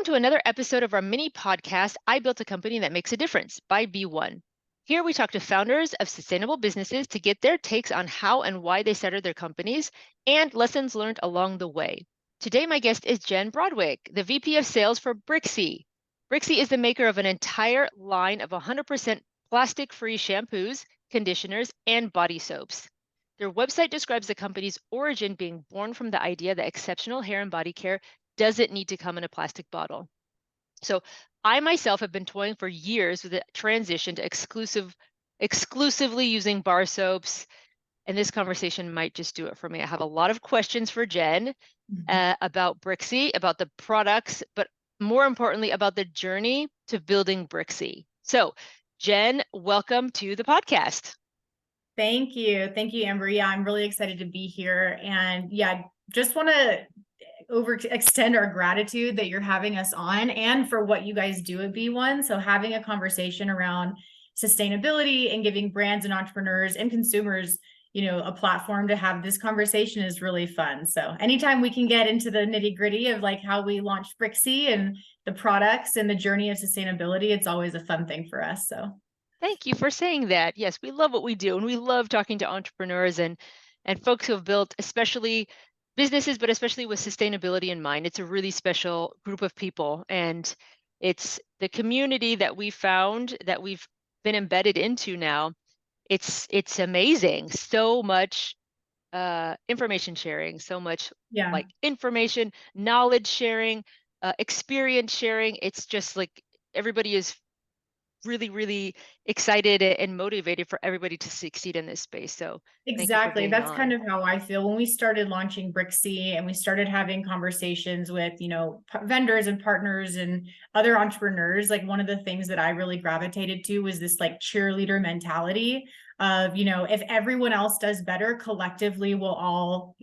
Welcome to another episode of our mini podcast, I Built a Company That Makes a Difference by B1. Here we talk to founders of sustainable businesses to get their takes on how and why they started their companies and lessons learned along the way. Today, my guest is Jenn Broadwick, the VP of Sales for Brixy. Brixy is the maker of an entire line of 100% plastic-free shampoos, conditioners, and body soaps. Their website describes the company's origin being born from the idea that exceptional hair and body care doesn't need to come in a plastic bottle. So I myself have been toying for years with the transition to exclusively using bar soaps, and this conversation might just do it for me. I have a lot of questions for Jenn about Brixy, about the products, but more importantly, about the journey to building Brixy. So Jenn, welcome to the podcast. Thank you. Thank you, Amber. Yeah, I'm really excited to be here. And yeah, just want to extend our gratitude that you're having us on and for what you guys do at B1. So having a conversation around sustainability and giving brands and entrepreneurs and consumers, a platform to have this conversation is really fun. So anytime we can get into the nitty gritty of like how we launched Brixy and the products and the journey of sustainability, it's always a fun thing for us. So thank you for saying that. Yes, we love what we do, and we love talking to entrepreneurs and folks who have built, especially businesses, but especially with sustainability in mind. It's a really special group of people, and it's the community that we found that we've been embedded into now. It's amazing. So much information sharing, so much like information, knowledge sharing, experience sharing. It's just like everybody is really, really excited and motivated for everybody to succeed in this space. So exactly. That's kind of how I feel when we started launching Brixy and we started having conversations with, vendors and partners and other entrepreneurs. Like one of the things that I really gravitated to was this like cheerleader mentality of, if everyone else does better, collectively we'll all,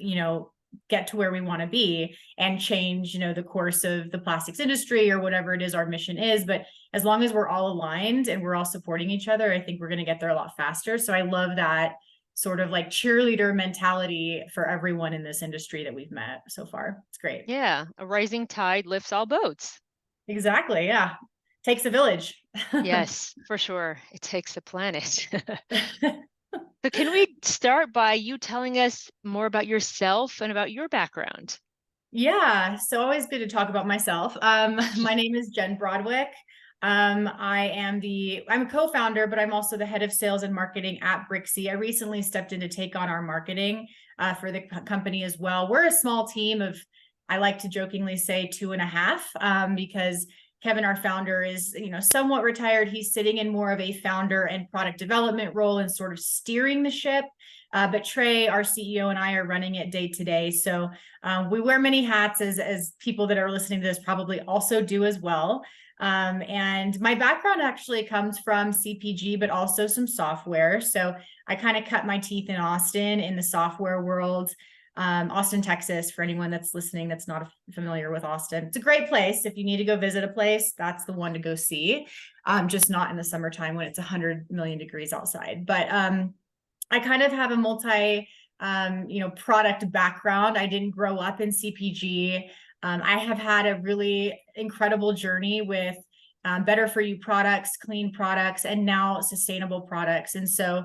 get to where we want to be and change, the course of the plastics industry or whatever it is our mission is. But as long as we're all aligned and we're all supporting each other, I think we're going to get there a lot faster. So I love that sort of like cheerleader mentality for everyone in this industry that we've met so far. It's great. Yeah. A rising tide lifts all boats. Exactly. Yeah. Takes a village. Yes, for sure. It takes a planet. So can we start by you telling us more about yourself and about your background? Yeah, so always good to talk about myself. My name is Jenn Broadwick. I'm a co-founder, but I'm also the head of sales and marketing at Brixy. I recently stepped in to take on our marketing for the company as well. We're a small team of, I like to jokingly say 2.5, because Kevin, our founder, is, somewhat retired. He's sitting in more of a founder and product development role and sort of steering the ship. But Trey, our CEO, and I are running it day to day. So we wear many hats, as people that are listening to this probably also do as well. And my background actually comes from CPG, but also some software. So I kind of cut my teeth in Austin in the software world. Austin, Texas, for anyone that's listening that's not familiar with Austin. It's a great place. If you need to go visit a place, that's the one to go see. Just not in the summertime when it's 100 million degrees outside. But I kind of have a multi, product background. I didn't grow up in CPG. I have had a really incredible journey with better for you products, clean products, and now sustainable products. And so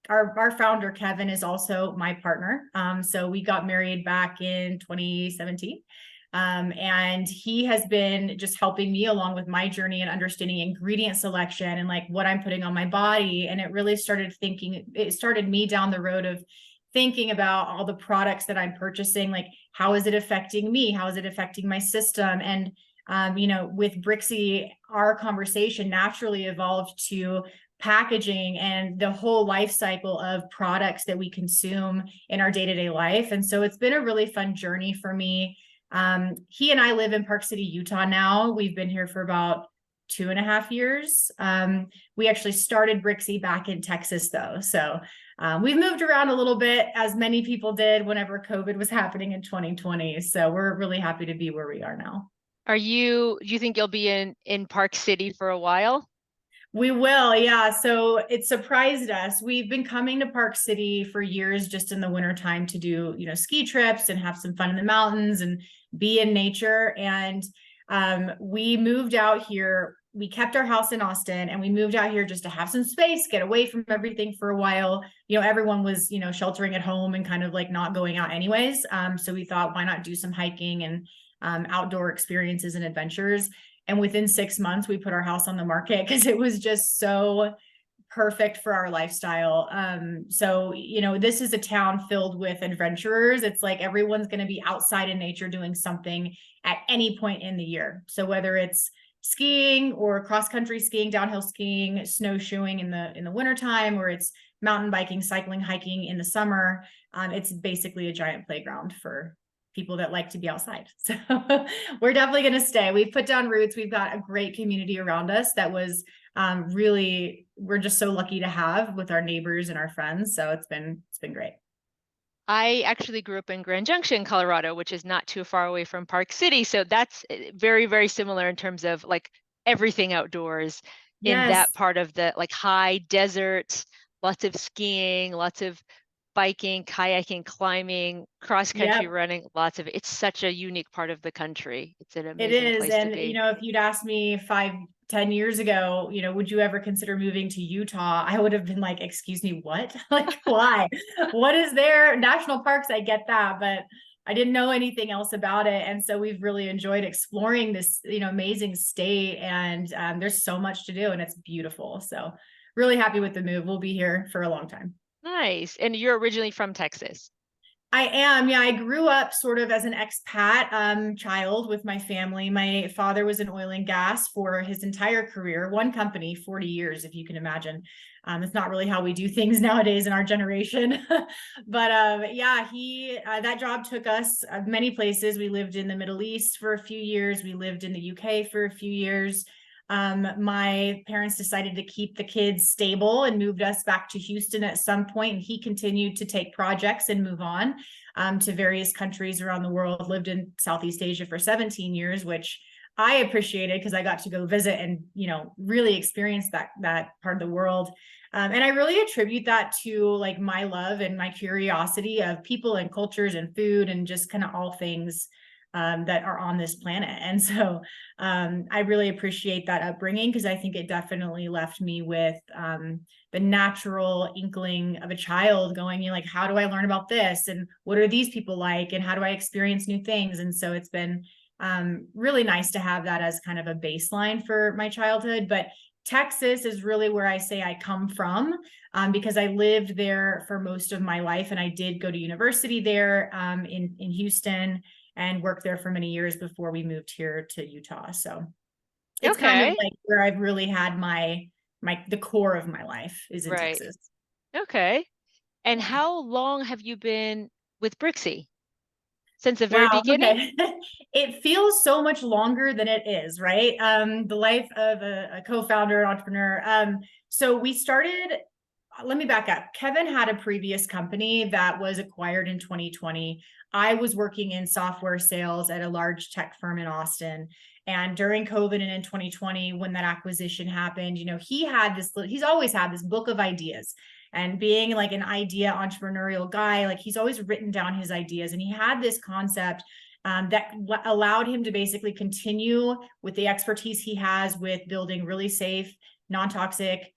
our founder, Kevin, is also my partner. So we got married back in 2017. And he has been just helping me along with my journey and understanding ingredient selection and like what I'm putting on my body. And it really started me down the road of thinking about all the products that I'm purchasing, like how is it affecting me? How is it affecting my system? And with Brixy, our conversation naturally evolved to packaging and the whole life cycle of products that we consume in our day-to-day life. And so it's been a really fun journey for me. He and I live in Park City, Utah now. We've been here for about 2.5 years. We actually started Brixy back in Texas though. So we've moved around a little bit, as many people did whenever COVID was happening in 2020. So we're really happy to be where we are now. Do you think you'll be in Park City for a while? We will, yeah. So it surprised us. We've been coming to Park City for years, just in the wintertime to do, ski trips and have some fun in the mountains and be in nature. And We moved out here. We kept our house in Austin and we moved out here just to have some space, get away from everything for a while. Everyone was, sheltering at home and kind of like not going out anyways. So we thought, why not do some hiking and outdoor experiences and adventures? And within 6 months, we put our house on the market because it was just so perfect for our lifestyle. So, this is a town filled with adventurers. It's like everyone's going to be outside in nature doing something at any point in the year. So whether it's skiing or cross country skiing, downhill skiing, snowshoeing in the wintertime, or it's mountain biking, cycling, hiking in the summer, it's basically a giant playground for people that like to be outside. So we're definitely going to stay. We've put down roots. We've got a great community around us that was really, we're just so lucky to have with our neighbors and our friends. So it's been great. I actually grew up in Grand Junction, Colorado, which is not too far away from Park City. So that's very, very similar in terms of like everything outdoors in Yes, that part of the like high desert, lots of skiing, lots of biking, kayaking, climbing, cross country yep, running, lots of it's such a unique part of the country. It's an it amazing is. place to And, be. if you'd asked me 5-10 years ago, would you ever consider moving to Utah? I would have been like, excuse me, what? Like, why? What is there? National parks, I get that, but I didn't know anything else about it. And so we've really enjoyed exploring this, amazing state. And there's so much to do and it's beautiful. So really happy with the move. We'll be here for a long time. Nice. And you're originally from Texas. I am. Yeah, I grew up sort of as an expat child with my family. My father was in oil and gas for his entire career, one company, 40 years, if you can imagine. It's not really how we do things nowadays in our generation. But yeah, that job took us many places. We lived in the Middle East for a few years. We lived in the UK for a few years. My parents decided to keep the kids stable and moved us back to Houston at some point, and he continued to take projects and move on to various countries around the world. Lived in Southeast Asia for 17 years, which I appreciated because I got to go visit and really experience that part of the world. And I really attribute that to like my love and my curiosity of people and cultures and food and just kind of all things that are on this planet. And so I really appreciate that upbringing because I think it definitely left me with the natural inkling of a child going, like, how do I learn about this? And what are these people like? And how do I experience new things? And so it's been really nice to have that as kind of a baseline for my childhood. But Texas is really where I say I come from because I lived there for most of my life. And I did go to university there in Houston and worked there for many years before we moved here to Utah. So it's kind of like where I've really had the core of my life is in Right. Texas. Okay. And Yeah. how long have you been with Brixy? Since the very Wow. beginning? Okay. It feels so much longer than it is, right? The life of a co-founder, entrepreneur. So we started, let me back up. Kevin had a previous company that was acquired in 2020. I was working in software sales at a large tech firm in Austin. And during COVID and in 2020, when that acquisition happened, he's always had this book of ideas. And being like an idea entrepreneurial guy, like he's always written down his ideas. And he had this concept that allowed him to basically continue with the expertise he has with building really safe, non-toxic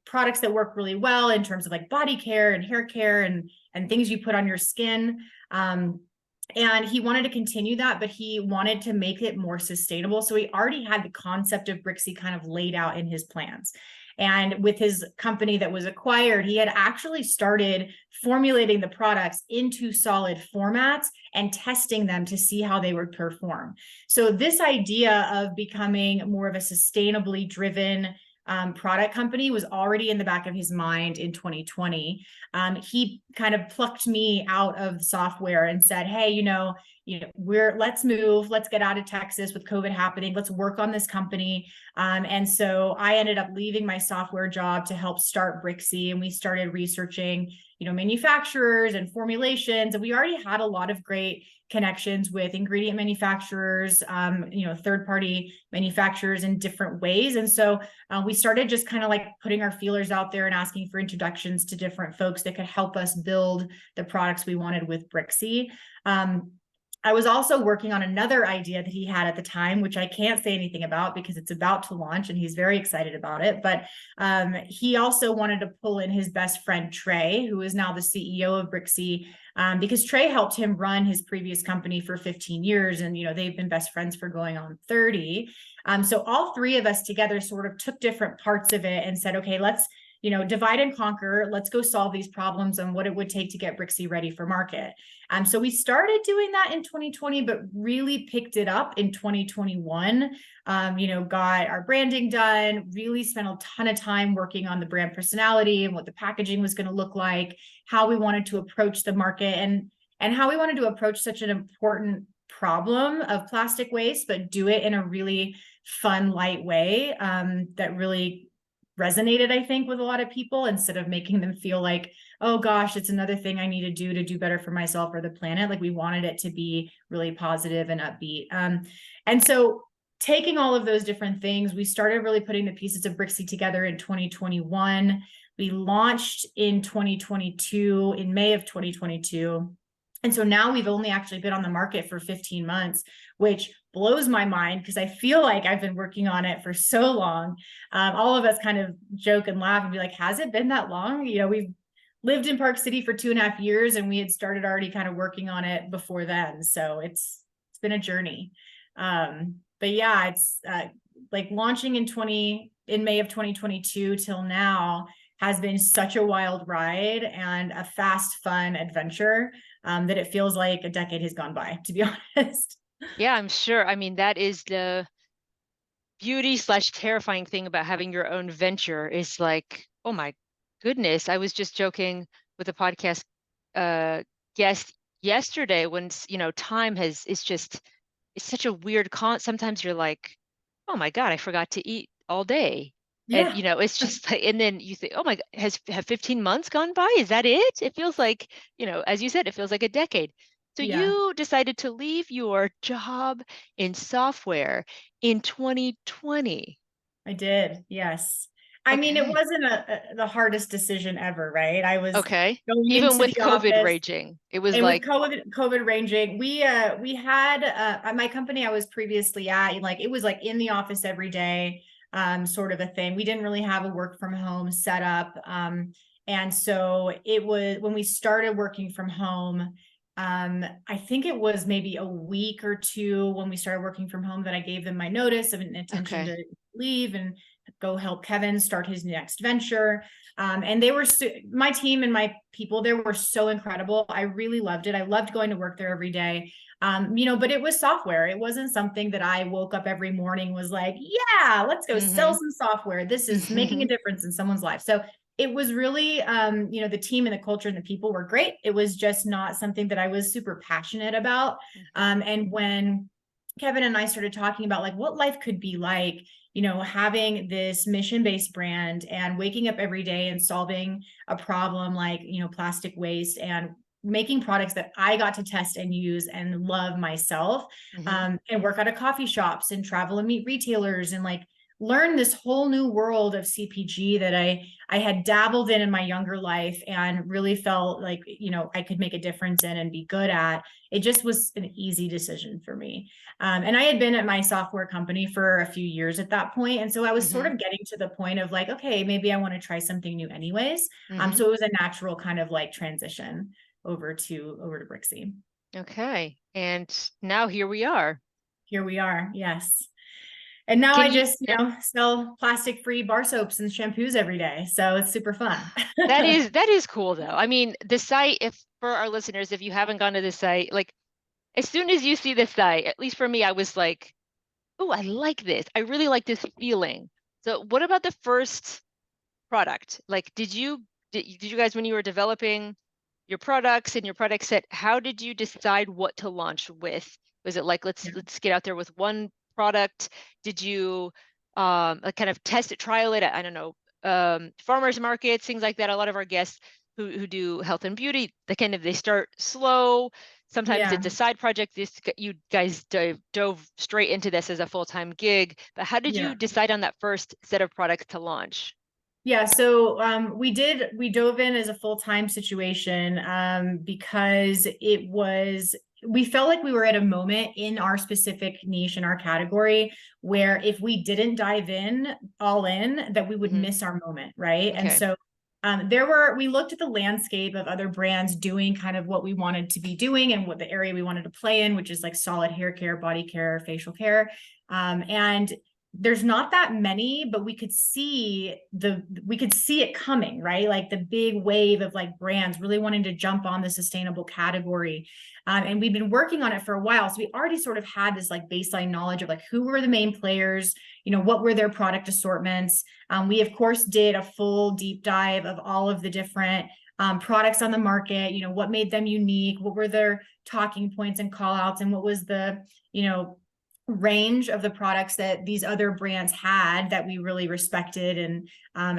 products that work really well in terms of like body care and hair care and things you put on your skin. And he wanted to continue that, but he wanted to make it more sustainable. So he already had the concept of Brixy kind of laid out in his plans. And with his company that was acquired, he had actually started formulating the products into solid formats and testing them to see how they would perform. So this idea of becoming more of a sustainably driven product company was already in the back of his mind in 2020. He kind of plucked me out of software and said, hey, let's move, let's get out of Texas with COVID happening. Let's work on this company. And so I ended up leaving my software job to help start Brixy. And we started researching, manufacturers and formulations. And we already had a lot of great connections with ingredient manufacturers, third-party manufacturers in different ways. And so we started just kind of like putting our feelers out there and asking for introductions to different folks that could help us build the products we wanted with Brixy. I was also working on another idea that he had at the time, which I can't say anything about because it's about to launch and he's very excited about it. But he also wanted to pull in his best friend, Trey, who is now the CEO of Brixy, because Trey helped him run his previous company for 15 years. And, they've been best friends for going on 30. So all three of us together sort of took different parts of it and said, okay, let's divide and conquer. Let's go solve these problems and what it would take to get Brixy ready for market. So we started doing that in 2020, but really picked it up in 2021. Got our branding done, really spent a ton of time working on the brand personality and what the packaging was going to look like, how we wanted to approach the market and how we wanted to approach such an important problem of plastic waste, but do it in a really fun, light way that really resonated, I think, with a lot of people, instead of making them feel like, oh gosh, it's another thing I need to do better for myself or the planet. Like, we wanted it to be really positive and upbeat. And so taking all of those different things, we started really putting the pieces of Brixy together in 2021. We launched in 2022, in May of 2022. And so now we've only actually been on the market for 15 months, which blows my mind because I feel like I've been working on it for so long. All of us kind of joke and laugh and be like, has it been that long? We've lived in Park City for 2.5 years and we had started already kind of working on it before then. So it's been a journey. But yeah, it's like launching in May of 2022 till now has been such a wild ride and a fast, fun adventure that it feels like a decade has gone by, to be honest. Yeah, I'm sure. I mean, that is the beauty/terrifying thing about having your own venture, is like, oh my goodness. I was just joking with a podcast guest yesterday when, time it's such a weird sometimes you're like, oh my God, I forgot to eat all day. And Yeah. it's just like, and then you think, oh my God, have 15 months gone by? Is that it? It feels like, as you said, it feels like a decade. So Yeah, you decided to leave your job in software in 2020. I did. Yes. I mean, it Okay. wasn't the hardest decision ever, right? I was Okay. going Even into with the COVID office. raging, it was And with like, COVID ranging, we had at my company I was previously at, like, it was like in the office every day, sort of a thing. We didn't really have a work from home setup. And so it was when we started working from home, I think it was maybe a week or two when we started working from home that I gave them my notice of an intention okay. to leave and go help Kevin start his next venture. And they were my team and my people there were so incredible. I really loved it. I loved going to work there every day. But it was software. It wasn't something that I woke up every morning was like, yeah, let's go sell Mm-hmm. some software. This is making a difference in someone's life. So it was really, the team and the culture and the people were great. It was just not something that I was super passionate about. And when Kevin and I started talking about like what life could be like, having this mission-based brand and waking up every day and solving a problem like, plastic waste and making products that I got to test and use and love myself, Mm-hmm. and work out of coffee shops and travel and meet retailers and like learn this whole new world of CPG that I had dabbled in my younger life and really felt like, I could make a difference in and be good at. It just was an easy decision for me. And I had been at my software company for a few years at that point. And so I was sort Mm-hmm. of getting to the point of like, okay, maybe I want to try something new anyways. Mm-hmm. So it was a natural kind of like transition over to Brixy. Okay. And now here we are. Here we are. Yes. And now Can I you, just, sell plastic-free bar soaps and shampoos every day. So it's super fun. that is cool though. I mean, the site, if for our listeners, if you haven't gone to the site, like as soon as you see the site, at least for me, I was like, oh, I like this. I really like this feeling. So what about the first product? Like, did you guys, when you were developing your products and your product set, how did you decide what to launch with? Was it like, let's get out there with one product? Did you like kind of test it, trial it at, I don't know, farmers markets, things like that? A lot of our guests who do health and beauty, they start slow. Sometimes Yeah. it's a side project. You guys dove straight into this as a full-time gig. But how did Yeah. you decide on that first set of products to launch? Yeah, so we dove in as a full-time situation because we felt like we were at a moment in our specific niche in our category where if we didn't dive in all in, that we would miss our moment, right? And Okay. so we looked at the landscape of other brands doing kind of what we wanted to be doing and what the area we wanted to play in, which is like solid hair care, body care, facial care. And there's not that many, but we could see it coming, right? Like the big wave of like brands really wanting to jump on the sustainable category. And we've been working on it for a while. So we already sort of had this like baseline knowledge of like who were the main players, what were their product assortments. We of course did a full deep dive of all of the different products on the market, what made them unique, what were their talking points and call outs, and what was the, range of the products that these other brands had that we really respected and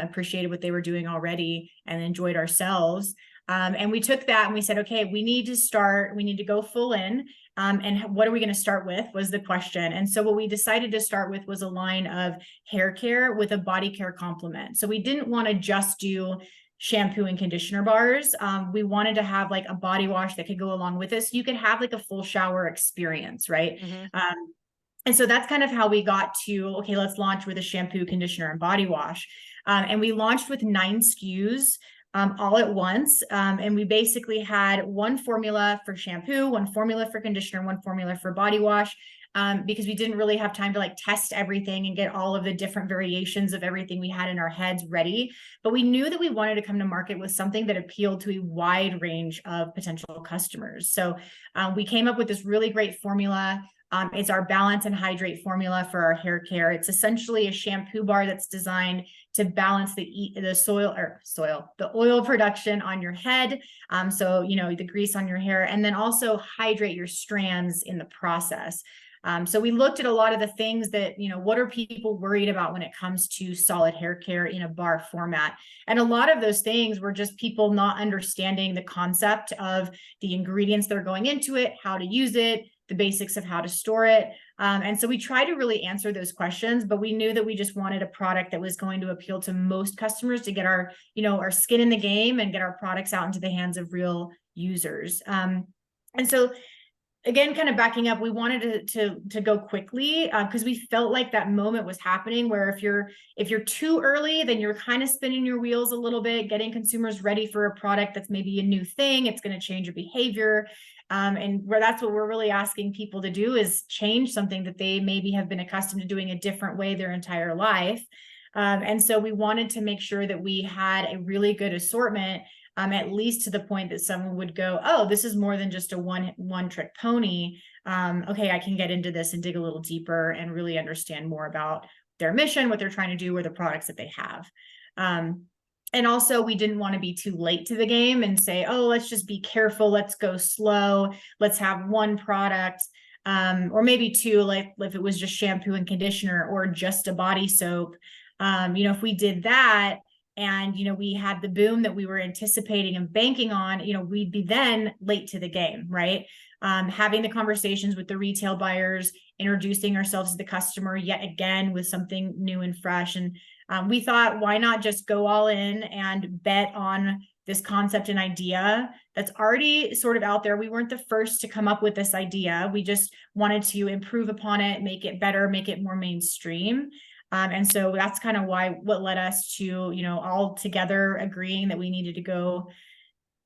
appreciated what they were doing already and enjoyed ourselves. And we took that and we said, okay, we need to go full in. And what are we going to start with was the question. And so what we decided to start with was a line of hair care with a body care complement. So we didn't want to just do shampoo and conditioner bars. We wanted to have like a body wash that could go along with this. You could have like a full shower experience, right? And so that's kind of how we got to, okay, let's launch with a shampoo, conditioner, and body wash. And we launched with 9 SKUs all at once. And we basically had one formula for shampoo, one formula for conditioner, one formula for body wash, because we didn't really have time to like test everything and get all of the different variations of everything we had in our heads ready. But we knew that we wanted to come to market with something that appealed to a wide range of potential customers. So we came up with this really great formula. It's our balance and hydrate formula for our hair care. It's essentially a shampoo bar that's designed to balance the oil production on your head. So, the grease on your hair, and then also hydrate your strands in the process. So we looked at a lot of the things that, what are people worried about when it comes to solid hair care in a bar format? And a lot of those things were just people not understanding the concept of the ingredients that are going into it, how to use it, the basics of how to store it. And so we try to really answer those questions, but we knew that we just wanted a product that was going to appeal to most customers to get our skin in the game and get our products out into the hands of real users. And so again, kind of backing up, we wanted to go quickly because we felt like that moment was happening where if you're too early, then you're kind of spinning your wheels a little bit, getting consumers ready for a product that's maybe a new thing. It's going to change your behavior. And where that's what we're really asking people to do is change something that they maybe have been accustomed to doing a different way their entire life. And so we wanted to make sure that we had a really good assortment, at least to the point that someone would go, oh, this is more than just a one trick pony. Okay, I can get into this and dig a little deeper and really understand more about their mission, what they're trying to do, or the products that they have. And also we didn't want to be too late to the game and say, oh, let's just be careful. Let's go slow. Let's have one product, or maybe 2, like if it was just shampoo and conditioner or just a body soap. If we did that, and, we had the boom that we were anticipating and banking on, we'd be then late to the game, right? Having the conversations with the retail buyers, introducing ourselves to the customer yet again with something new and fresh. And we thought, why not just go all in and bet on this concept and idea that's already sort of out there. We weren't the first to come up with this idea. We just wanted to improve upon it, make it better, make it more mainstream. And so that's kind of what led us to, all together agreeing that we needed to go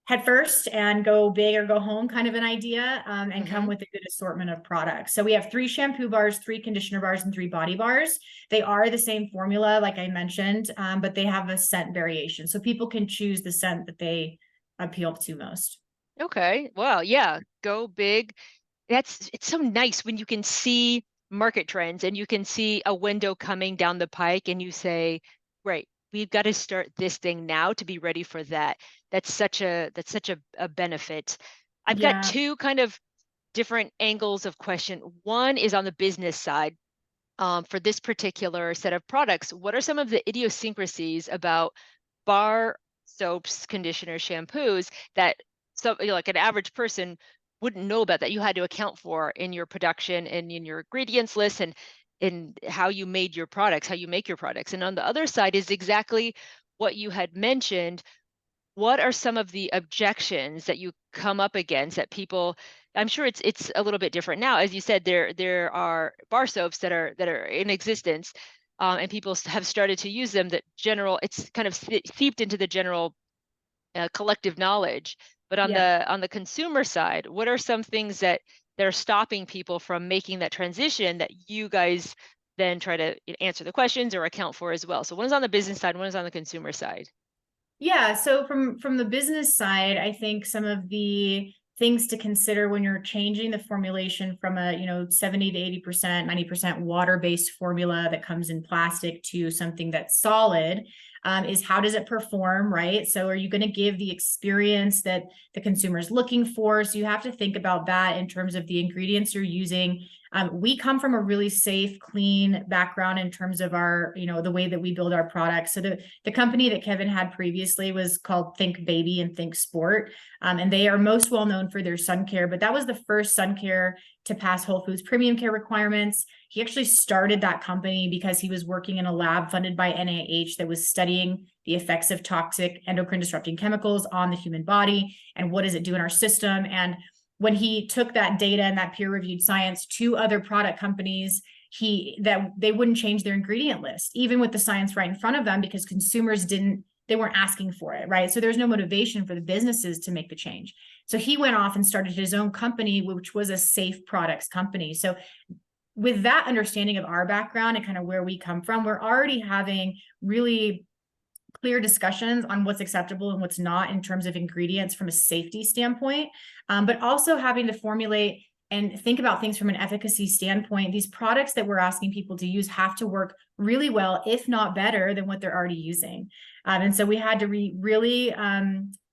head first and go big or go home kind of an idea, and come with a good assortment of products. So we have 3 shampoo bars, 3 conditioner bars, and 3 body bars. They are the same formula, like I mentioned, but they have a scent variation. So people can choose the scent that they appeal to most. Okay. Well, yeah, go big. It's so nice when you can see market trends and you can see a window coming down the pike and you say, right, we've got to start this thing now to be ready for that. That's such a benefit. I've got 2 kind of different angles of question. One is on the business side. For this particular set of products, what are some of the idiosyncrasies about bar soaps, conditioners, shampoos that like an average person wouldn't know about, that you had to account for in your production and in your ingredients list and in how you made your products, how you make your products? And on the other side is exactly what you had mentioned. What are some of the objections that you come up against that people I'm sure it's a little bit different now. As you said, there are bar soaps that are in existence, and people have started to use them. That general, it's kind of seeped into the general collective knowledge. But on Yeah. the consumer side, what are some things that are stopping people from making that transition that you guys then try to answer the questions or account for as well? So one is on the business side, one is on the consumer side. Yeah, so from the business side, I think some of the things to consider when you're changing the formulation from a 70 to 80%, 90% water-based formula that comes in plastic to something that's solid, is how does it perform, right? So are you going to give the experience that the consumer is looking for? So you have to think about that in terms of the ingredients you're using. We come from a really safe, clean background in terms of our, the way that we build our products. So the company that Kevin had previously was called Think Baby and Think Sport. And they are most well known for their sun care, but that was the first sun care to pass Whole Foods premium care requirements. He actually started that company because he was working in a lab funded by NIH that was studying the effects of toxic endocrine disrupting chemicals on the human body and what does it do in our system. And when he took that data and that peer-reviewed science to other product companies, that they wouldn't change their ingredient list, even with the science right in front of them, because consumers they weren't asking for it, right? So there's no motivation for the businesses to make the change. So he went off and started his own company, which was a safe products company. So with that understanding of our background and kind of where we come from, we're already having really clear discussions on what's acceptable and what's not in terms of ingredients from a safety standpoint, but also having to formulate and think about things from an efficacy standpoint. These products that we're asking people to use have to work really well, if not better than what they're already using. And so we had to be really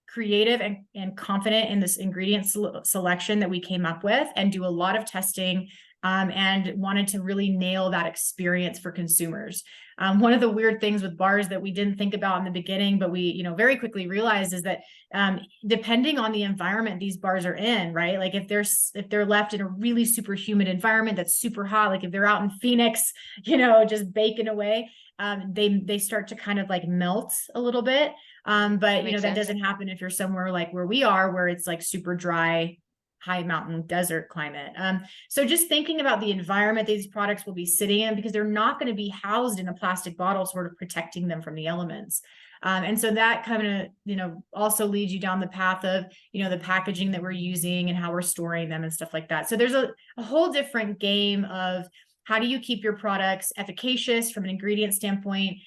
creative and confident in this ingredient selection that we came up with and do a lot of testing, and wanted to really nail that experience for consumers. One of the weird things with bars that we didn't think about in the beginning, but we, very quickly realized is that depending on the environment these bars are in, right? Like if they're left in a really super humid environment that's super hot, like if they're out in Phoenix, just baking away, they start to kind of like melt a little bit. But that doesn't happen if you're somewhere like where we are, where it's like super dry, high mountain desert climate. So just thinking about the environment these products will be sitting in, because they're not going to be housed in a plastic bottle, sort of protecting them from the elements. And so that kind of, also leads you down the path of, the packaging that we're using and how we're storing them and stuff like that. So there's a whole different game of how do you keep your products efficacious from an ingredient standpoint,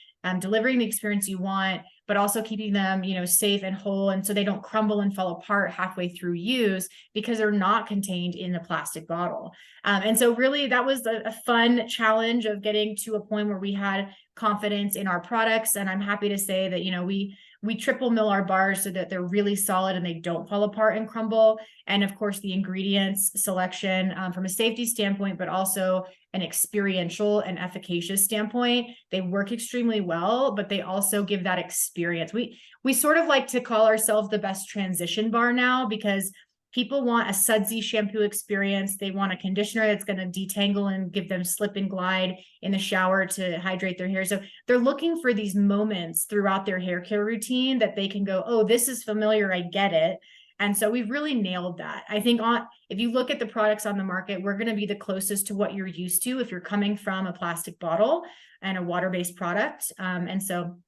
delivering the experience you want, but also keeping them, safe and whole. And so they don't crumble and fall apart halfway through use because they're not contained in a plastic bottle. And so really that was a fun challenge of getting to a point where we had confidence in our products. And I'm happy to say that, we triple mill our bars so that they're really solid and they don't fall apart and crumble. And of course, the ingredients selection from a safety standpoint, but also an experiential and efficacious standpoint, they work extremely well, but they also give that experience. We sort of like to call ourselves the best transition bar now, because people want a sudsy shampoo experience. They want a conditioner that's going to detangle and give them slip and glide in the shower to hydrate their hair. So they're looking for these moments throughout their hair care routine that they can go, oh, this is familiar, I get it. And so we've really nailed that. I think if you look at the products on the market, we're going to be the closest to what you're used to if you're coming from a plastic bottle and a water-based product. And so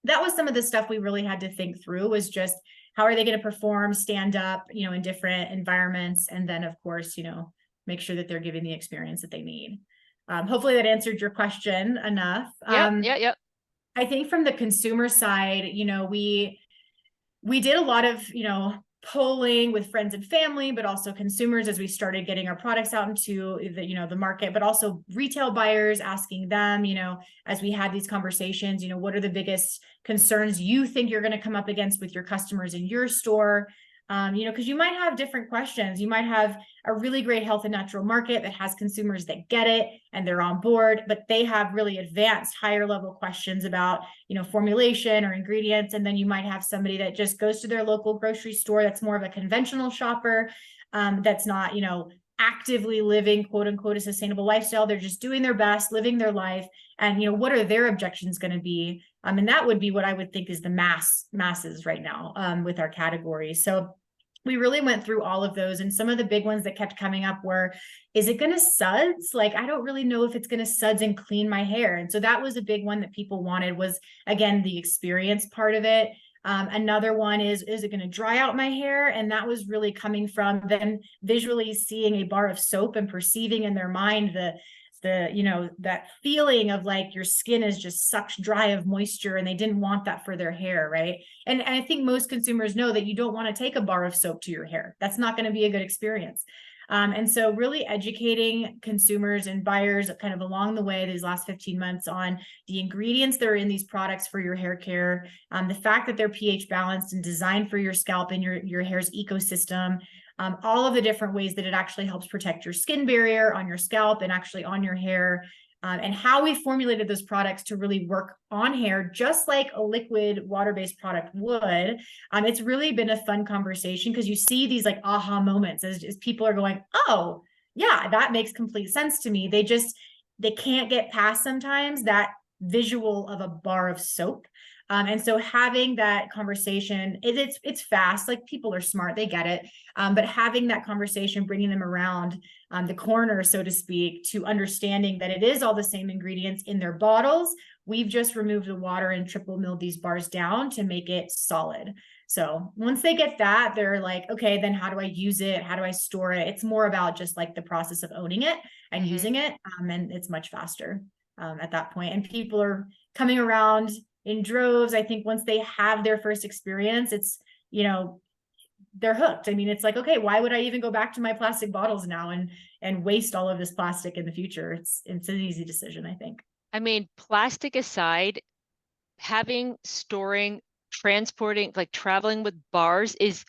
that was some of the stuff we really had to think through, was just how are they going to perform, stand up, in different environments. And then of course, make sure that they're giving the experience that they need. Hopefully that answered your question enough. Yep. I think from the consumer side, we did a lot of, polling with friends and family, but also consumers as we started getting our products out into the market, but also retail buyers, asking them, as we had these conversations, what are the biggest concerns you think you're going to come up against with your customers in your store? Because you might have different questions. You might have a really great health and natural market that has consumers that get it and they're on board, but they have really advanced, higher level questions about, formulation or ingredients. And then you might have somebody that just goes to their local grocery store that's more of a conventional shopper, that's not, actively living, quote unquote, a sustainable lifestyle. They're just doing their best, living their life. And, what are their objections going to be? And that would be what I would think is the masses right now with our category. So we really went through all of those. And some of the big ones that kept coming up were, is it going to suds? Like, I don't really know if it's going to suds and clean my hair. And so that was a big one that people wanted, was, again, the experience part of it. Another one is it going to dry out my hair? And that was really coming from them visually seeing a bar of soap and perceiving in their mind that feeling of like your skin is just sucked dry of moisture, and they didn't want that for their hair, right? And I think most consumers know that you don't want to take a bar of soap to your hair. That's not going to be a good experience. And so really educating consumers and buyers kind of along the way these last 15 months on the ingredients that are in these products for your hair care, the fact that they're pH balanced and designed for your scalp and your hair's ecosystem, all of the different ways that it actually helps protect your skin barrier on your scalp and actually on your hair, and how we formulated those products to really work on hair, just like a liquid water-based product would. It's really been a fun conversation because you see these like aha moments as people are going, oh, yeah, that makes complete sense to me. They can't get past sometimes that visual of a bar of soap. And so having that conversation, it's fast, like people are smart, they get it. But having that conversation, bringing them around the corner, so to speak, to understanding that it is all the same ingredients in their bottles. We've just removed the water and triple milled these bars down to make it solid. So once they get that, they're like, okay, then how do I use it? How do I store it? It's more about just like the process of owning it and using it. And it's much faster at that point. And people are coming around in droves. I think once they have their first experience, it's, they're hooked. I mean, it's like, okay, why would I even go back to my plastic bottles now and waste all of this plastic in the future? It's an easy decision, I think. I mean, plastic aside, having, storing, transporting, like traveling with bars is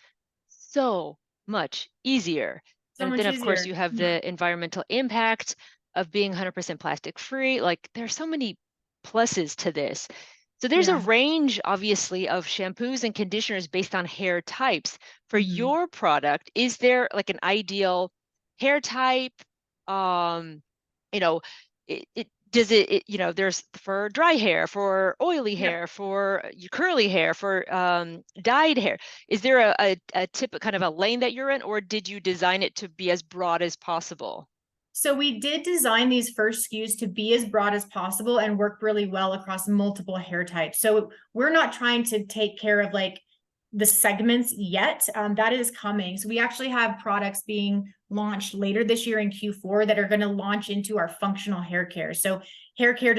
so much easier. So And much then, of course, easier. you have the environmental impact of being 100% plastic free. Like, there's so many pluses to this. So there's a Yeah. range, obviously, of shampoos and conditioners based on hair types. For Mhm. your product, is there like an ideal hair type? Um, you know, there's for dry hair, for oily Yep. hair, for curly hair, for dyed hair. Is there a tip, kind of a lane that you're in, or did you design it to be as broad as possible? So we did design these first SKUs to be as broad as possible and work really well across multiple hair types. So we're not trying to take care of like the segments yet. That is coming. So we actually have products being launched later this year in Q4 that are going to launch into our functional hair care. So hair care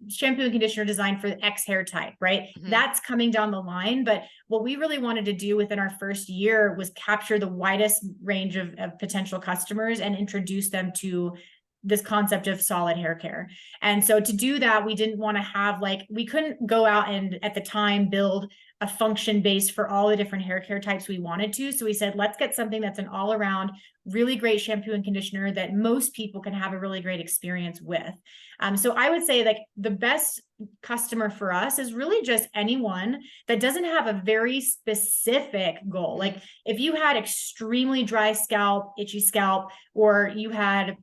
shampoo and conditioner designed for the X hair type, right? That's coming down the line. But what we really wanted to do within our first year was capture the widest range of potential customers and introduce them to this concept of solid hair care. And so to do that, we didn't want to have we couldn't go out and at the time build a function base for all the different hair care types we wanted to. So we said, let's get something that's an all around really great shampoo and conditioner that most people can have a really great experience with. So I would say like the best customer for us is really just anyone that doesn't have a very specific goal. Like if you had extremely dry scalp, itchy scalp, or you had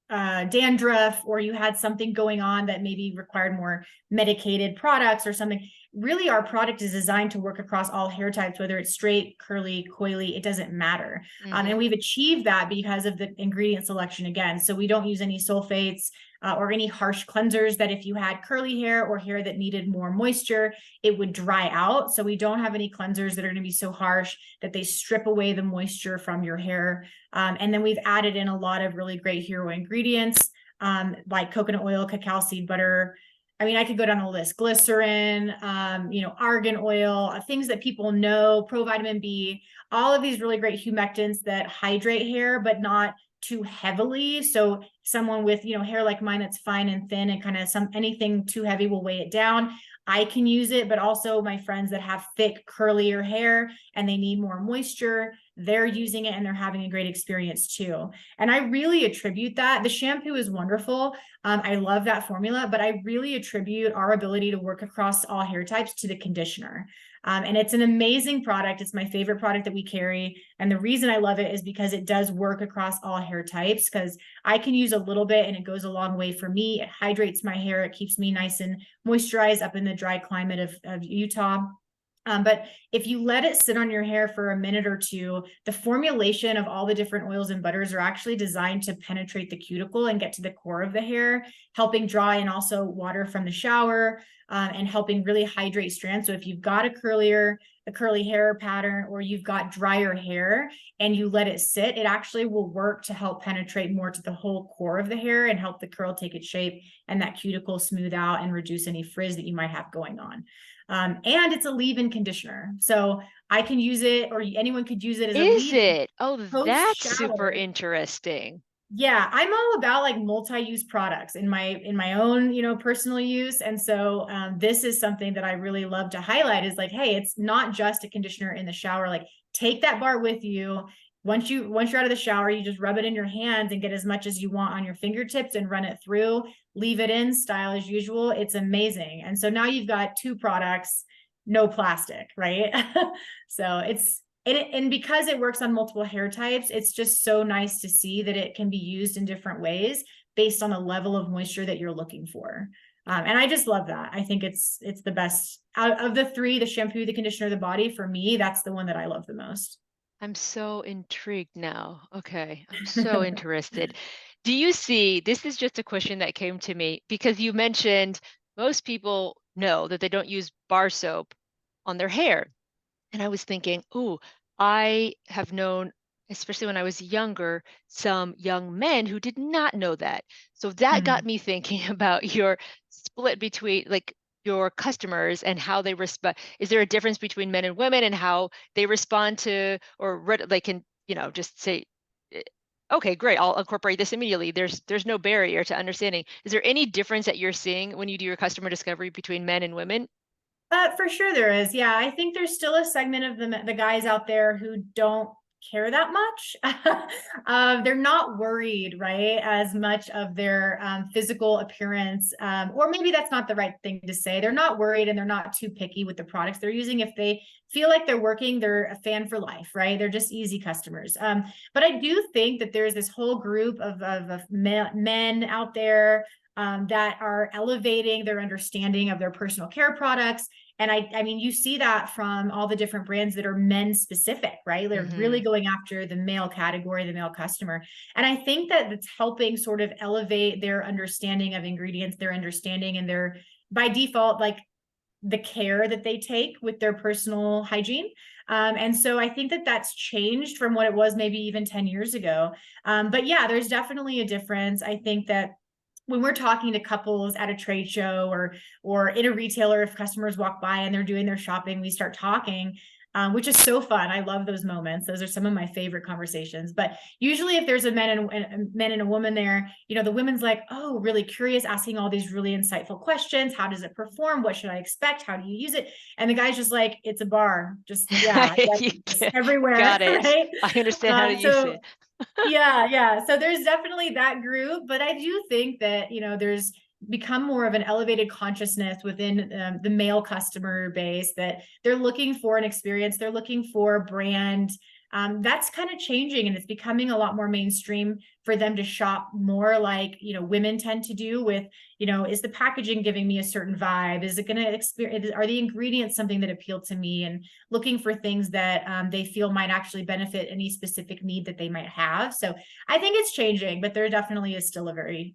dandruff, or you had something going on that maybe required more medicated products or something. Really, our product is designed to work across all hair types, whether it's straight, curly, coily, it doesn't matter. And we've achieved that because of the ingredient selection again. So we don't use any sulfates or any harsh cleansers that if you had curly hair or hair that needed more moisture, it would dry out. So we don't have any cleansers that are going to be so harsh that they strip away the moisture from your hair. And then we've added in a lot of really great hero ingredients like coconut oil, cacao seed butter. I mean, I could go down the list, glycerin, argan oil, things that people know, provitamin B, all of these really great humectants that hydrate hair, but not too heavily. So someone with, hair like mine that's fine and thin and kind of anything too heavy will weigh it down. I can use it, but also my friends that have thick, curlier hair and they need more moisture, they're using it and they're having a great experience too. And I really attribute that. The shampoo is wonderful. I love that formula, but I really attribute our ability to work across all hair types to the conditioner. And it's an amazing product. It's my favorite product that we carry. And the reason I love it is because it does work across all hair types, because I can use a little bit and it goes a long way for me. It hydrates my hair. It keeps me nice and moisturized up in the dry climate of Utah. But if you let it sit on your hair for a minute or two, the formulation of all the different oils and butters are actually designed to penetrate the cuticle and get to the core of the hair, helping draw in also water from the shower, and helping really hydrate strands. So if you've got a curly hair pattern, or you've got drier hair and you let it sit, it actually will work to help penetrate more to the whole core of the hair and help the curl take its shape and that cuticle smooth out and reduce any frizz that you might have going on. And it's a leave-in conditioner. So I can use it, or anyone could use it as a Is leave-in it? Oh, post that's super shower. interesting. Yeah, I'm all about like multi-use products in my own, personal use. And so this is something that I really love to highlight is like, hey, it's not just a conditioner in the shower. Like take that bar with you. Once you're out of the shower, you just rub it in your hands and get as much as you want on your fingertips and run it through, leave it in style as usual. It's amazing. And so now you've got two products, no plastic, right? So and because it works on multiple hair types, it's just so nice to see that it can be used in different ways based on the level of moisture that you're looking for. And I just love that. I think it's the best out of the three, the shampoo, the conditioner, the body. For me, that's the one that I love the most. I'm so intrigued now. Okay, I'm so interested. Do you see, this is just a question that came to me because you mentioned most people know that they don't use bar soap on their hair. And I was thinking, oh, I have known, especially when I was younger, some young men who did not know that. So that Hmm. got me thinking about your split between like your customers and how they respond. Is there a difference between men and women and how they respond to or they can, just say, eh, okay, great, I'll incorporate this immediately. There's no barrier to understanding. Is there any difference that you're seeing when you do your customer discovery between men and women? For sure there is. Yeah, I think there's still a segment of the guys out there who don't care that much. They're not worried, right, as much of their physical appearance, or maybe that's not the right thing to say. They're not worried and they're not too picky with the products they're using. If they feel like they're working, they're a fan for life, right? They're just easy customers. But I do think that there's this whole group of men out there that are elevating their understanding of their personal care products. And I mean, you see that from all the different brands that are men specific, right? They're really Hmm. going after the male category, the male customer. And I think that it's helping sort of elevate their understanding of ingredients, their understanding and their, by default, like the care that they take with their personal hygiene. And so I think that that's changed from what it was maybe even 10 years ago. But yeah, there's definitely a difference. I think that when we're talking to couples at a trade show or in a retailer, if customers walk by and they're doing their shopping, we start talking, which is so fun. I love those moments. Those are some of my favorite conversations. But usually, if there's a men and a woman there, the women's like, oh, really curious, asking all these really insightful questions. How does it perform? What should I expect? How do you use it? And the guy's just like, it's a bar. Just yeah, You just everywhere, got it. right? I understand how to use So it. yeah. So there's definitely that group, but I do think that, there's become more of an elevated consciousness within the male customer base that they're looking for an experience, they're looking for a brand. That's kind of changing and it's becoming a lot more mainstream for them to shop more like, women tend to do with, is the packaging giving me a certain vibe? Is it going to experience, are the ingredients something that appeal to me? And looking for things that they feel might actually benefit any specific need that they might have. So I think it's changing, but there definitely is still a very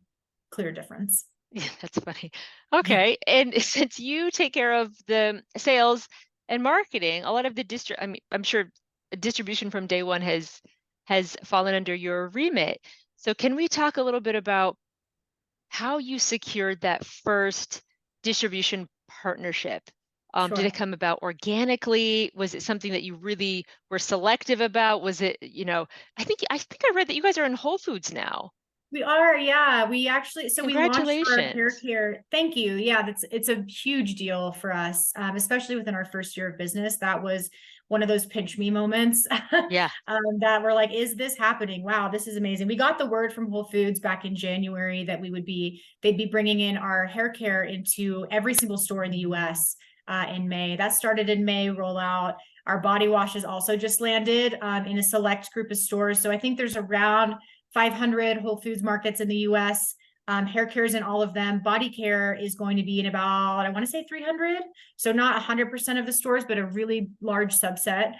clear difference. Yeah, that's funny. Okay. And since you take care of the sales and marketing, a lot of I mean, I'm sure distribution from day one has fallen under your remit. So can we talk a little bit about how you secured that first distribution partnership? Did it Sure. come about organically? Was it something that you really were selective about? Was it, I think I read that you guys are in Whole Foods now. We are, yeah. We actually, so we launched our hair Congratulations. care. Thank you. Yeah, it's a huge deal for us, especially within our first year of business. That was one of those pinch me moments Yeah. that were like, is this happening? Wow, this is amazing. We got the word from Whole Foods back in January that they'd be bringing in our hair care into every single store in the U.S. In May. That started in May rollout. Our body washes also just landed in a select group of stores. So I think there's around 500 Whole Foods markets in the US. Hair care is in all of them. Body care is going to be in about, I want to say 300. So not 100% of the stores, but a really large subset.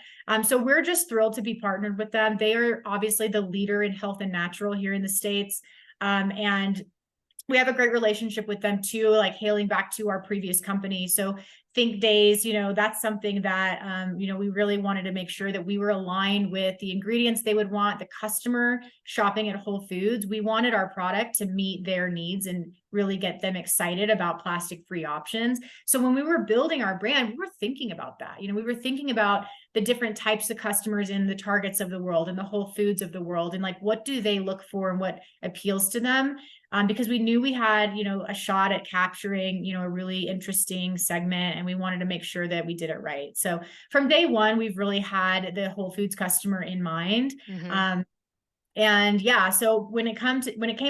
So we're just thrilled to be partnered with them. They are obviously the leader in health and natural here in the States. And we have a great relationship with them too, like hailing back to our previous company. So Think Days, that's something that, we really wanted to make sure that we were aligned with the ingredients they would want, the customer shopping at Whole Foods. We wanted our product to meet their needs and really get them excited about plastic-free options. So when we were building our brand, we were thinking about that. We were thinking about the different types of customers in the Targets of the world and the Whole Foods of the world, and like, what do they look for and what appeals to them? Because we knew we had, a shot at capturing, a really interesting segment, and we wanted to make sure that we did it right. So from day one, we've really had the Whole Foods customer in mind. Mm-hmm. And yeah, so when it came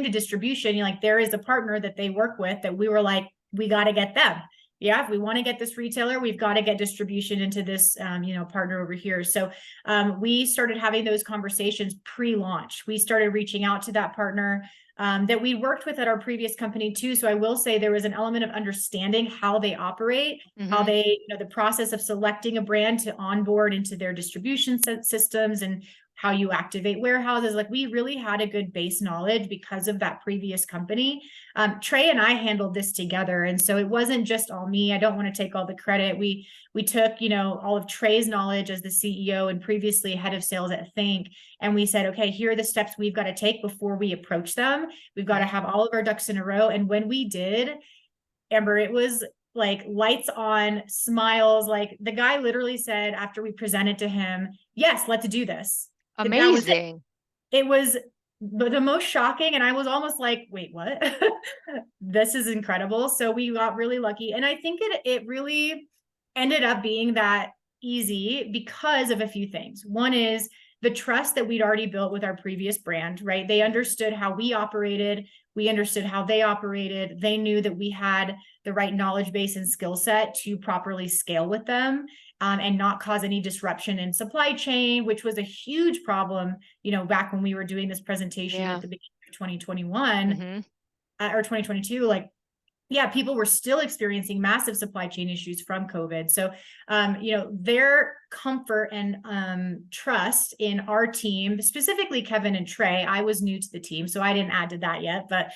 to distribution, there is a partner that they work with that we were like, we got to get them. Yeah, if we want to get this retailer, we've got to get distribution into this, partner over here. So we started having those conversations pre-launch. We started reaching out to that partner that we worked with at our previous company too. So I will say there was an element of understanding how they operate, how Mm-hmm. they, the process of selecting a brand to onboard into their distribution systems, and how you activate warehouses. Like, we really had a good base knowledge because of that previous company. Trey and I handled this together. And so it wasn't just all me. I don't want to take all the credit. We took, all of Trey's knowledge as the CEO and previously head of sales at Think. And we said, okay, here are the steps we've got to take before we approach them. We've got to have all of our ducks in a row. And when we did, Amber, it was like lights on, smiles. Like, the guy literally said after we presented to him, yes, let's do this. That was it. Amazing. It was the most shocking. And I was almost like, wait, what? This is incredible. So we got really lucky. And I think it really ended up being that easy because of a few things. One is the trust that we'd already built with our previous brand, right? They understood how we operated. We understood how they operated. They knew that we had the right knowledge base and skill set to properly scale with them. And not cause any disruption in supply chain, which was a huge problem, back when we were doing this presentation at the beginning of 2021 or 2022. Like, yeah, people were still experiencing massive supply chain issues from COVID. So, their comfort and trust in our team, specifically Kevin and Trey. I was new to the team, so I didn't add to that yet. But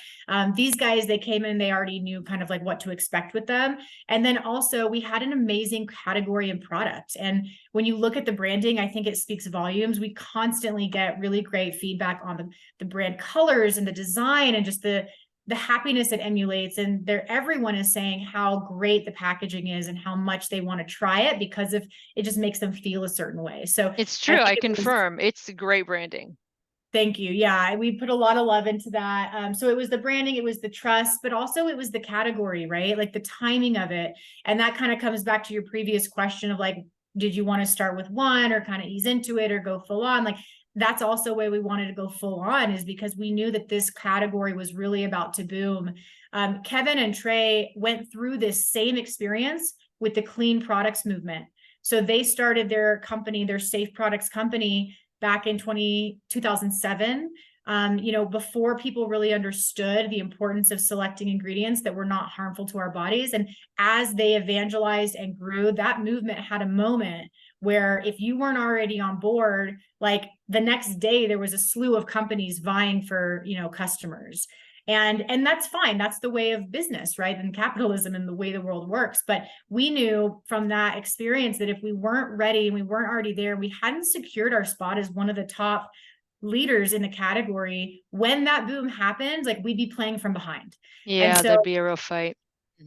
these guys, they came in, they already knew kind of like what to expect with them. And then also, we had an amazing category and product. And when you look at the branding, I think it speaks volumes. We constantly get really great feedback on the brand colors and the design and just the happiness it emulates. And everyone is saying how great the packaging is and how much they want to try it because it just makes them feel a certain way. So it's true. I confirm it's great branding. Thank you. Yeah, we put a lot of love into that. So it was the branding, it was the trust, but also it was the category, right? Like the timing of it. And that kind of comes back to your previous question of like, did you want to start with one or kind of ease into it or go full on? Like, that's also why we wanted to go full on, is because we knew that this category was really about to boom. Kevin and Trey went through this same experience with the clean products movement. So they started their company, their safe products company, back in 2007, before people really understood the importance of selecting ingredients that were not harmful to our bodies. And as they evangelized and grew, that movement had a moment where if you weren't already on board, like the next day, there was a slew of companies vying for, customers. And that's fine. That's the way of business, right? And capitalism and the way the world works. But we knew from that experience that if we weren't ready and we weren't already there, we hadn't secured our spot as one of the top leaders in the category. When that boom happens, like, we'd be playing from behind. Yeah, and so there'd be a real fight.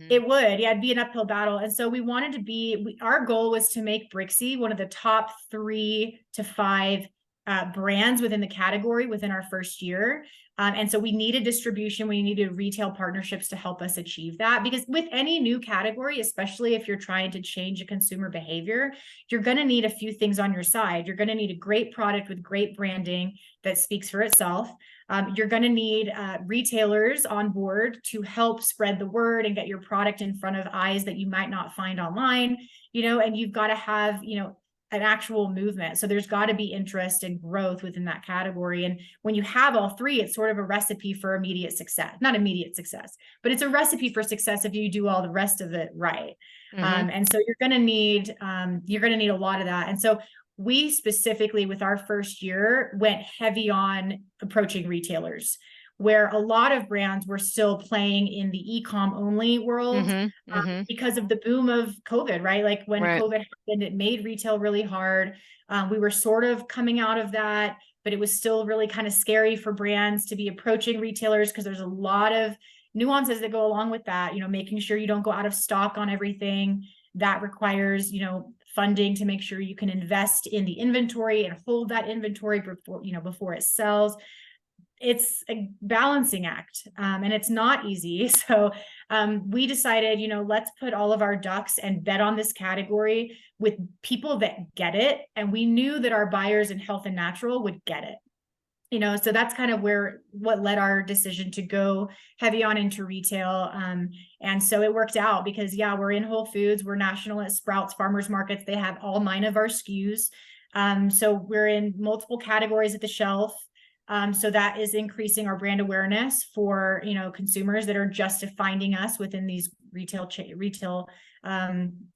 it would, yeah, it'd be an uphill battle. And so we wanted to our goal was to make Brixy one of the top 3 to 5 brands within the category within our first year. And so we needed distribution, we needed retail partnerships to help us achieve that. Because with any new category, especially if you're trying to change a consumer behavior, you're going to need a few things on your side. You're going to need a great product with great branding that speaks for itself. You're going to need retailers on board to help spread the word and get your product in front of eyes that you might not find online, and you've got to have, an actual movement. So there's got to be interest and growth within that category. And when you have all three, it's sort of a recipe for immediate success, not immediate success, but it's a recipe for success if you do all the rest of it right. And so you're going to need a lot of that. And so we specifically, with our first year, went heavy on approaching retailers, where a lot of brands were still playing in the e-com only world because of the boom of COVID, right? Like when COVID happened, it made retail really hard. We were sort of coming out of that, but it was still really kind of scary for brands to be approaching retailers because there's a lot of nuances that go along with that, making sure you don't go out of stock on everything. That requires, funding to make sure you can invest in the inventory and hold that inventory before it sells. It's a balancing act, and it's not easy. So we decided, let's put all of our ducks and bet on this category with people that get it. And we knew that our buyers in health and natural would get it. So that's kind of what led our decision to go heavy on into retail. And so it worked out because, we're in Whole Foods, we're national at Sprouts Farmers Markets. They have all 9 of our SKUs. So we're in multiple categories at the shelf. So that is increasing our brand awareness for, consumers that are just finding us within these retail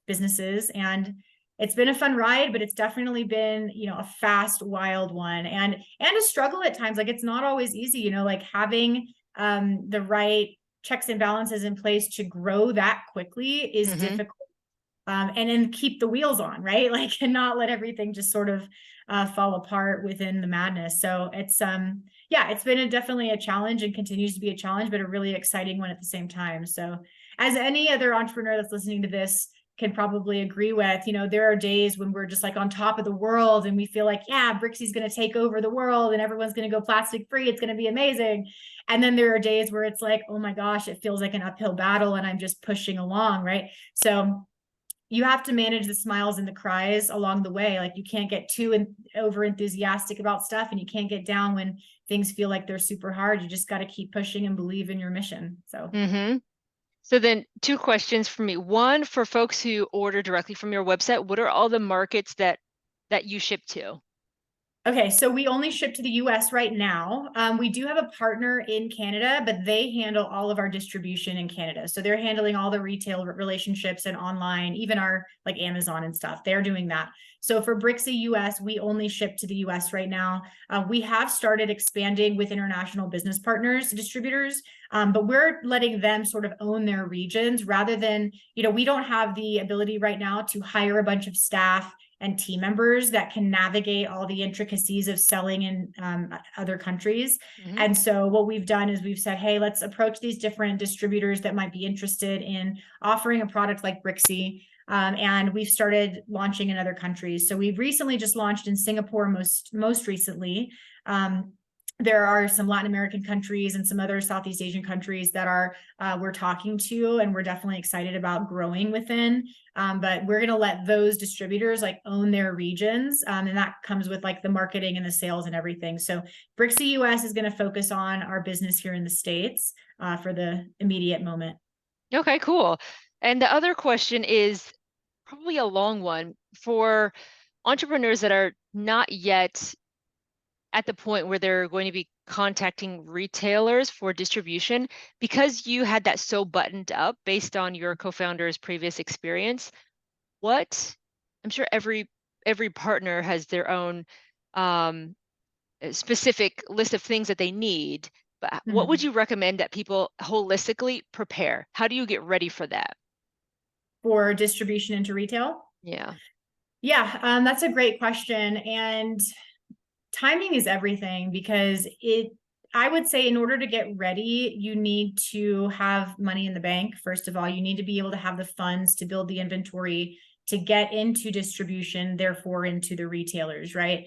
businesses. And it's been a fun ride, but it's definitely been, a fast, wild one, and a struggle at times. Like it's not always easy, like having the right checks and balances in place to grow that quickly is difficult. And then keep the wheels on, right? Like, and not let everything just sort of fall apart within the madness. So it's it's been definitely a challenge and continues to be a challenge, but a really exciting one at the same time. So as any other entrepreneur that's listening to this can probably agree with, there are days when we're just like on top of the world and we feel like, Brixy's going to take over the world and everyone's going to go plastic free. It's going to be amazing. And then there are days where it's like, oh my gosh, it feels like an uphill battle and I'm just pushing along, right? So you have to manage the smiles and the cries along the way. Like you can't get too over enthusiastic about stuff, and you can't get down when things feel like they're super hard. You just got to keep pushing and believe in your mission. So. So then 2 questions for me. One, for folks who order directly from your website, what are all the markets that you ship to? Okay, so we only ship to the US right now. We do have a partner in Canada, but they handle all of our distribution in Canada. So they're handling all the retail relationships and online, even our like Amazon and stuff. They're doing that. So for Brixy US, we only ship to the US right now. We have started expanding with international business partners, distributors, but we're letting them sort of own their regions rather than, we don't have the ability right now to hire a bunch of staff and team members that can navigate all the intricacies of selling in other countries. And so what we've done is we've said, hey, let's approach these different distributors that might be interested in offering a product like Brixy. And we've started launching in other countries. So we've recently just launched in Singapore most recently. There are some Latin American countries and some other Southeast Asian countries that we're talking to, and we're definitely excited about growing within. But we're going to let those distributors like own their regions. And that comes with like the marketing and the sales and everything. So Brixy US is going to focus on our business here in the States for the immediate moment. Okay, cool. And the other question is probably a long one for entrepreneurs that are not yet at the point where they're going to be contacting retailers for distribution. Because you had that so buttoned up based on your co-founder's previous experience, I'm sure every partner has their own specific list of things that they need, but what would you recommend that people holistically prepare? How do you get ready for that? For distribution into retail? Yeah, that's a great question. And timing is everything, because I would say in order to get ready, you need to have money in the bank. First of all, you need to be able to have the funds to build the inventory to get into distribution, therefore into the retailers, right?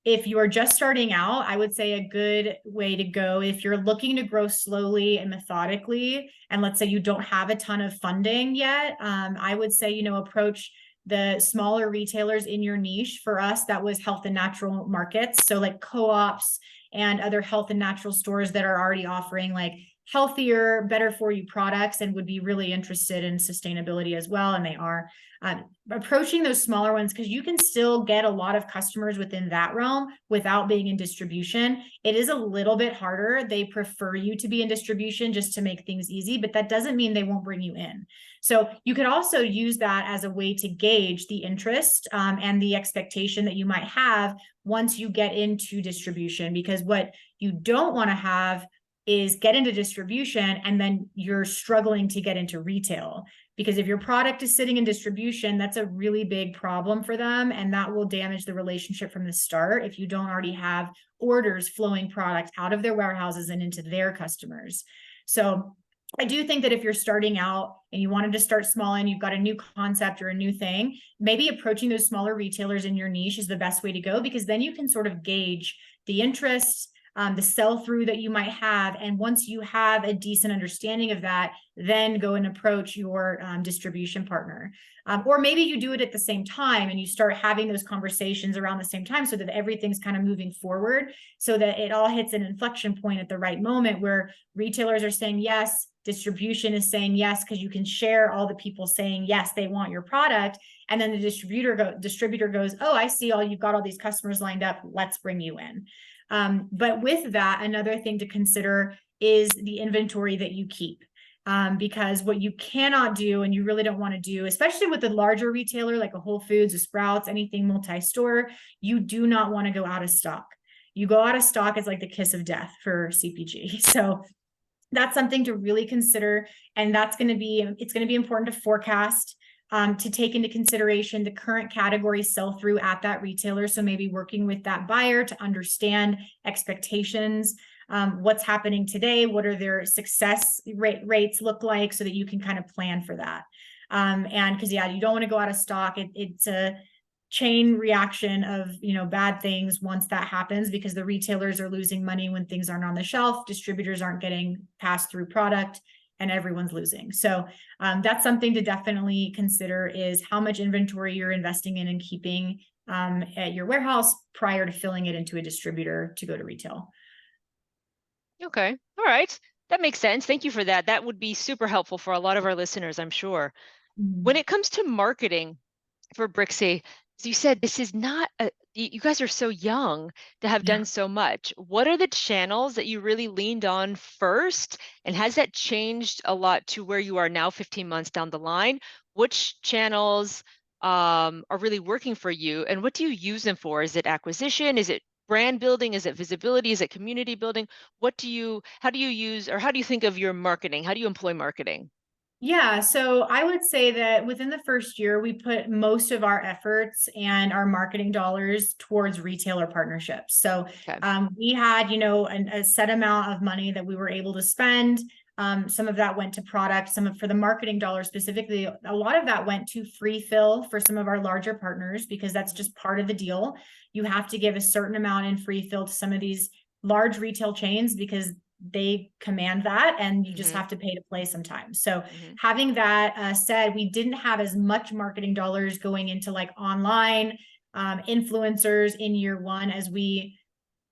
If you are just starting out, I would say a good way to go, if you're looking to grow slowly and methodically, and let's say you don't have a ton of funding yet, I would say, approach the smaller retailers in your niche. For us, that was health and natural markets. So like co-ops and other health and natural stores that are already offering like healthier, better for you products and would be really interested in sustainability as well. And they are approaching those smaller ones, because you can still get a lot of customers within that realm without being in distribution. It is a little bit harder. They prefer you to be in distribution just to make things easy, but that doesn't mean they won't bring you in. So you could also use that as a way to gauge the interest and the expectation that you might have once you get into distribution, because what you don't want to have is get into distribution and then you're struggling to get into retail. Because if your product is sitting in distribution, that's a really big problem for them. And that will damage the relationship from the start if you don't already have orders flowing product out of their warehouses and into their customers. So I do think that if you're starting out and you wanted to start small and you've got a new concept or a new thing, maybe approaching those smaller retailers in your niche is the best way to go, because then you can sort of gauge the interest, the sell-through that you might have. And once you have a decent understanding of that, then go and approach your distribution partner. Or maybe you do it at the same time and you start having those conversations around the same time so that everything's kind of moving forward, so that it all hits an inflection point at the right moment where retailers are saying yes, distribution is saying yes, because you can share all the people saying yes, they want your product. And then the distributor goes, oh, I see you've got all these customers lined up, let's bring you in. But with that, another thing to consider is the inventory that you keep. Because what you cannot do, and you really don't want to do, especially with a larger retailer like a Whole Foods, a Sprouts, anything multi-store, you do not want to go out of stock. You go out of stock, it's like the kiss of death for CPG. So that's something to really consider. And it's going to be important to forecast, to take into consideration the current category sell-through at that retailer. So maybe working with that buyer to understand expectations, what's happening today, what are their success rates look like, so that you can kind of plan for that. And because, yeah, you don't want to go out of stock. It's a chain reaction of, bad things once that happens, because the retailers are losing money when things aren't on the shelf, distributors aren't getting passed through product, and everyone's losing. So that's something to definitely consider, is how much inventory you're investing in and keeping at your warehouse prior to filling it into a distributor to go to retail. Okay. All right. That makes sense. Thank you for that. That would be super helpful for a lot of our listeners, I'm sure. Mm-hmm. When it comes to marketing for Brixy, as you said, this is not you guys are so young to have done so much. What are the channels that you really leaned on first? And has that changed a lot to where you are now, 15 months down the line? Which channels are really working for you? And what do you use them for? Is it acquisition? Is it brand building? Is it visibility? Is it community building? How do you use, or how do you think of your marketing? How do you employ marketing? Yeah, so I would say that within the first year, we put most of our efforts and our marketing dollars towards retailer partnerships. So Okay. we had, a set amount of money that we were able to spend. Some of that went to product, for the marketing dollars specifically, a lot of that went to free fill for some of our larger partners, because that's just part of the deal. You have to give a certain amount in free fill to some of these large retail chains, because they command that, and you just have to pay to play sometimes. So having that said, we didn't have as much marketing dollars going into like online influencers in year one as we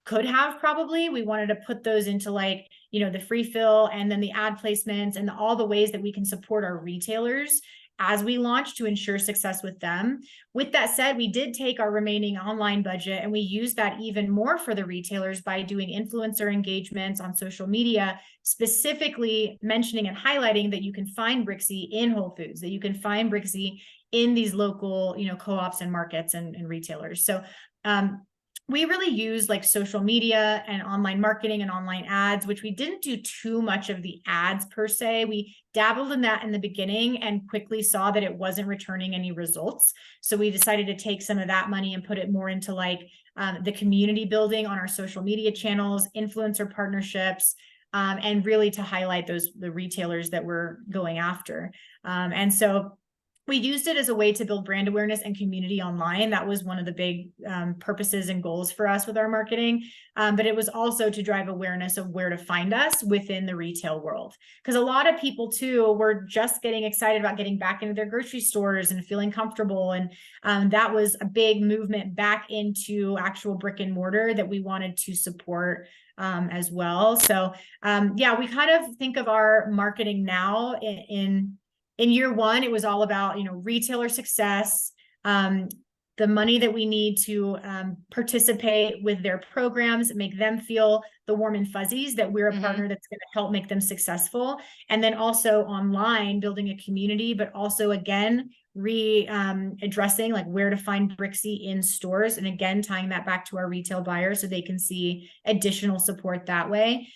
could have. Probably we wanted to put those into like, the free fill, and then the ad placements, and all the ways that we can support our retailers as we launch to ensure success with them. With that said, we did take our remaining online budget and we used that even more for the retailers by doing influencer engagements on social media, specifically mentioning and highlighting that you can find Brixy in Whole Foods, that you can find Brixy in these local, co-ops and markets and retailers. So we really use like social media and online marketing and online ads, which we didn't do too much of the ads per se. We dabbled in that in the beginning and quickly saw that it wasn't returning any results. So we decided to take some of that money and put it more into like the community building on our social media channels, influencer partnerships, and really to highlight the retailers that we're going after. And so we used it as a way to build brand awareness and community online. That was one of the big purposes and goals for us with our marketing. But it was also to drive awareness of where to find us within the retail world. Because a lot of people too were just getting excited about getting back into their grocery stores and feeling comfortable. And that was a big movement back into actual brick and mortar that we wanted to support as well. So yeah, we kind of think of our marketing now in year one. It was all about, retailer success, the money that we need to participate with their programs, make them feel the warm and fuzzies that we're a partner that's going to help make them successful. And then also online, building a community, but also again, addressing like where to find Brixy in stores. And again, tying that back to our retail buyers so they can see additional support that way.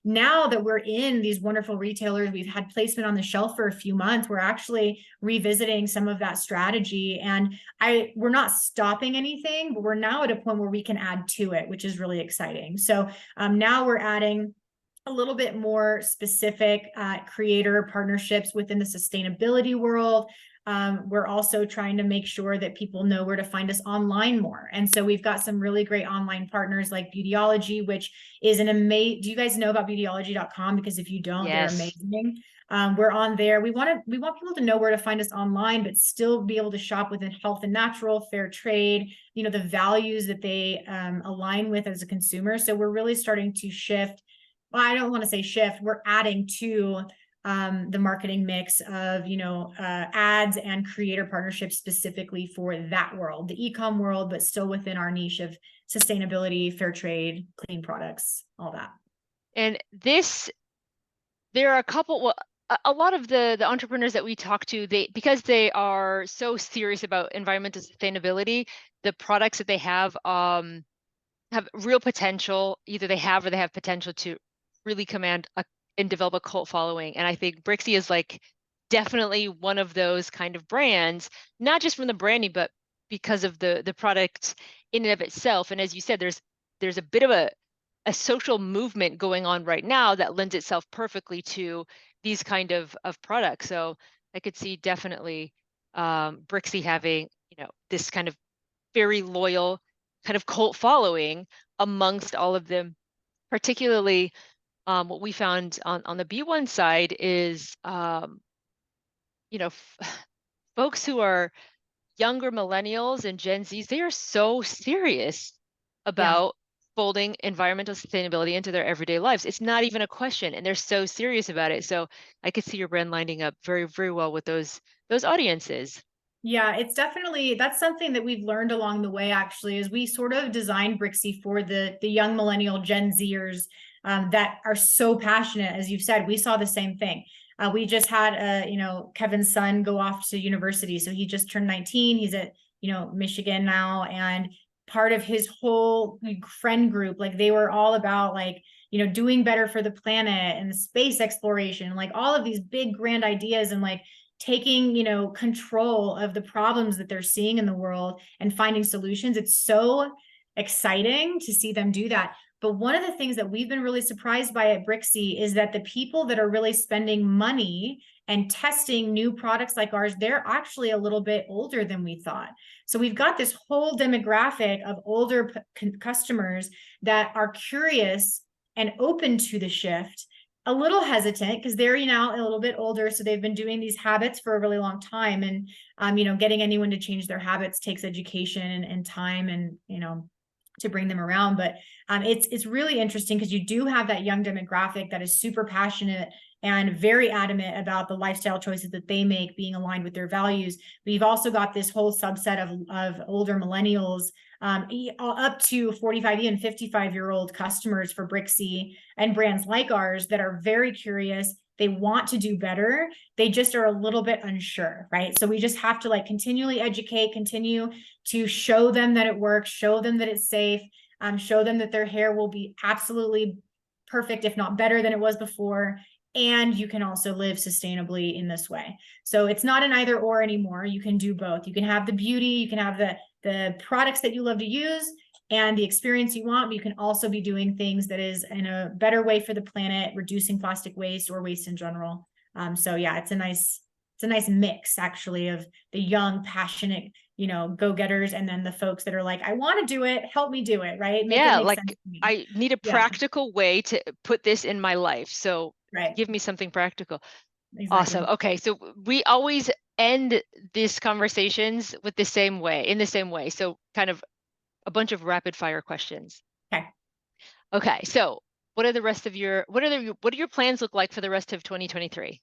Now that we're in these wonderful retailers, we've had placement on the shelf for a few months, we're actually revisiting some of that strategy. And we're not stopping anything, but we're now at a point where we can add to it, which is really exciting. So now we're adding a little bit more specific creator partnerships within the sustainability world. We're also trying to make sure that people know where to find us online more. And so we've got some really great online partners like Beautyology, which is an amazing, do you guys know about beautyology.com? Because if you don't, they're amazing. We're on there. We want people to know where to find us online, but still be able to shop within health and natural, fair trade, the values that they align with as a consumer. So we're really starting to shift. Well, I don't want to say shift. We're adding to the marketing mix of, ads and creator partnerships specifically for that world, the e-com world, but still within our niche of sustainability, fair trade, clean products, all that. And there are a couple, well, a lot of the entrepreneurs that we talk to, because they are so serious about environmental sustainability, the products that they have real potential. Either they have or they have potential to really command and develop a cult following. And I think Brixy is like definitely one of those kind of brands, not just from the branding, but because of the product in and of itself. And as you said, there's a bit of a social movement going on right now that lends itself perfectly to these kind of products. So I could see definitely Brixy having, this kind of very loyal kind of cult following amongst all of them, particularly what we found on the B1 side is, folks who are younger millennials and Gen Zs, they are so serious about folding environmental sustainability into their everyday lives. It's not even a question, and they're so serious about it. So I could see your brand lining up very, very well with those audiences. Yeah, it's definitely, that's something that we've learned along the way, actually, is we sort of designed Brixy for the young millennial Gen Zers that are so passionate. As you've said, we saw the same thing. We just had, Kevin's son go off to university. So he just turned 19. He's at, Michigan now. And part of his whole friend group, like they were all about doing better for the planet and the space exploration, like all of these big grand ideas and taking, control of the problems that they're seeing in the world and finding solutions. It's so exciting to see them do that. But one of the things that we've been really surprised by at Brixy is that the people that are really spending money and testing new products like ours, they're actually a little bit older than we thought. So we've got this whole demographic of older customers that are curious and open to the shift, a little hesitant because they're a little bit older, so they've been doing these habits for a really long time, and getting anyone to change their habits takes education and time and to bring them around. But it's really interesting because you do have that young demographic that is super passionate and very adamant about the lifestyle choices that they make being aligned with their values. We've also got this whole subset of older millennials, up to 45 and 55-year-old customers for Brixy and brands like ours that are very curious. They want to do better. They just are a little bit unsure, right? So we just have to continually educate, continue to show them that it works, show them that it's safe, show them that their hair will be absolutely perfect, if not better than it was before. And you can also live sustainably in this way. So it's not an either or anymore. You can do both. You can have the beauty, you can have the products that you love to use and the experience you want, but you can also be doing things that is in a better way for the planet, reducing plastic waste or waste in general. So yeah, it's a nice a nice mix actually of the young, passionate, go-getters, and then the folks that are like, I want to do it, help me do it, right? Make it make sense to me. I need a practical way to put this in my life. So give me something practical. Exactly. Awesome. Okay. So we always end these conversations with in the same way. So kind of a bunch of rapid fire questions. Okay. So what are what do your plans look like for the rest of 2023?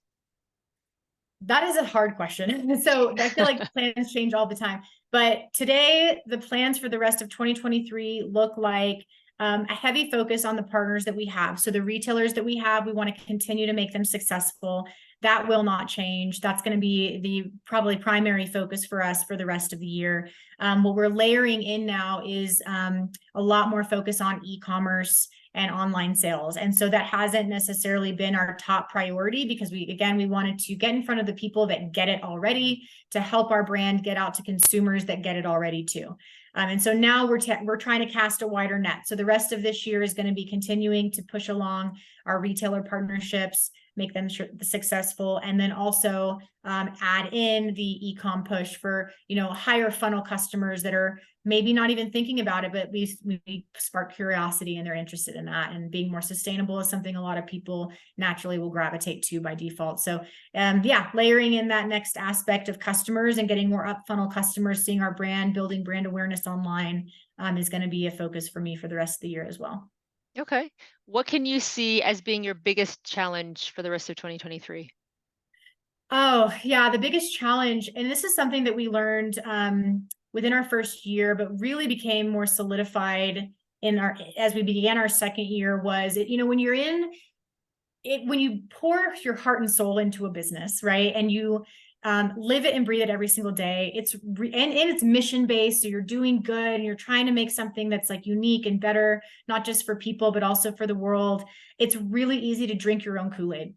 That is a hard question. So I feel like plans change all the time. But today, the plans for the rest of 2023 look like a heavy focus on the partners that we have. So the retailers that we have, we want to continue to make them successful. That will not change. That's going to be the probably primary focus for us for the rest of the year. What we're layering in now is a lot more focus on e-commerce and online sales. And so that hasn't necessarily been our top priority because we wanted to get in front of the people that get it already to help our brand get out to consumers that get it already too. And so now we're trying to cast a wider net. So the rest of this year is going to be continuing to push along our retailer partnerships, make them successful, and then also add in the e-com push for higher funnel customers that are maybe not even thinking about it, but we spark curiosity and they're interested in that. And being more sustainable is something a lot of people naturally will gravitate to by default. So layering in that next aspect of customers and getting more up funnel customers, seeing our brand, building brand awareness online is going to be a focus for me for the rest of the year as well. Okay. What can you see as being your biggest challenge for the rest of 2023? Oh, yeah, the biggest challenge, and this is something that we learned within our first year, but really became more solidified as we began our second year, was when you're in it, when you pour your heart and soul into a business, right? And you live it and breathe it every single day. And it's mission based. So you're doing good and you're trying to make something that's like unique and better, not just for people, but also for the world. It's really easy to drink your own Kool-Aid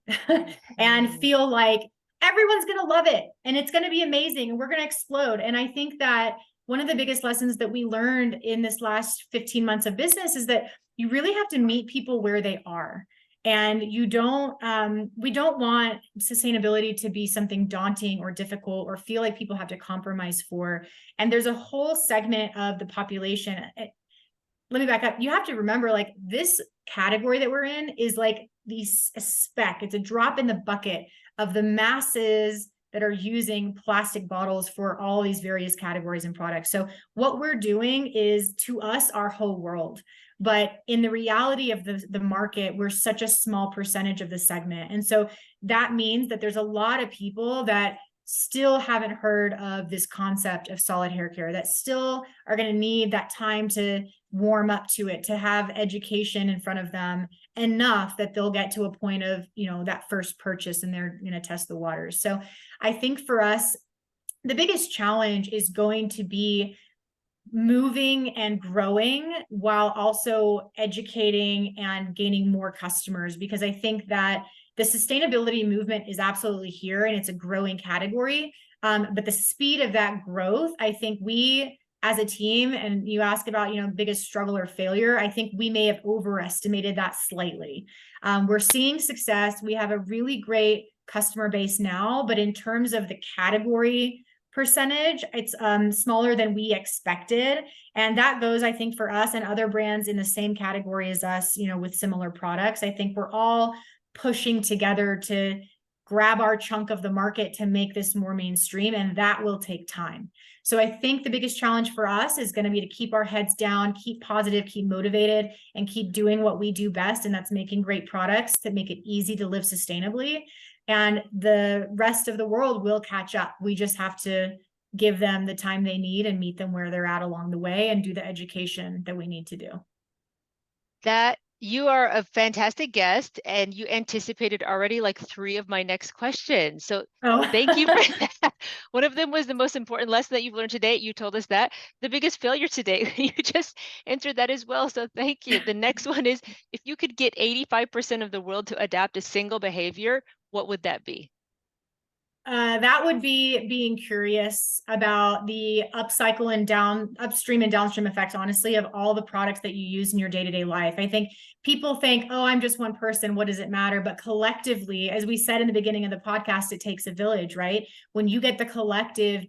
and feel like everyone's going to love it and it's going to be amazing and we're going to explode. And I think that one of the biggest lessons that we learned in this last 15 months of business is that you really have to meet people where they are. And we don't want sustainability to be something daunting or difficult or feel like people have to compromise for. And there's a whole segment of the population. Let me back up. You have to remember, like, this category that we're in is like a speck. It's a drop in the bucket of the masses that are using plastic bottles for all these various categories and products. So what we're doing is, to us, our whole world. But in the reality of the market, we're such a small percentage of the segment. And so that means that there's a lot of people that still haven't heard of this concept of solid hair care, that still are going to need that time to warm up to it, to have education in front of them enough that they'll get to a point of, that first purchase and they're going to test the waters. So I think for us, the biggest challenge is going to be moving and growing while also educating and gaining more customers, because I think that the sustainability movement is absolutely here and it's a growing category. But the speed of that growth, I think we as a team, and you ask about, biggest struggle or failure, I think we may have overestimated that slightly. We're seeing success. We have a really great customer base now, but in terms of the category percentage, it's smaller than we expected. And that goes, I think, for us and other brands in the same category as us, with similar products. I think we're all pushing together to grab our chunk of the market to make this more mainstream, and that will take time. So I think the biggest challenge for us is going to be to keep our heads down, keep positive, keep motivated, and keep doing what we do best, and that's making great products that make it easy to live sustainably. And the rest of the world will catch up. We just have to give them the time they need and meet them where they're at along the way and do the education that we need to do. That you are a fantastic guest, and you anticipated already like 3 of my next questions. So thank you for that. One of them was the most important lesson that you've learned today. You told us that. The biggest failure today, you just answered that as well. So thank you. The next one is, if you could get 85% of the world to adopt a single behavior, what would that be? That would be being curious about the upstream and downstream effects, honestly, of all the products that you use in your day-to-day life. I think people think, oh, I'm just one person. What does it matter? But collectively, as we said in the beginning of the podcast, it takes a village, right? When you get the collective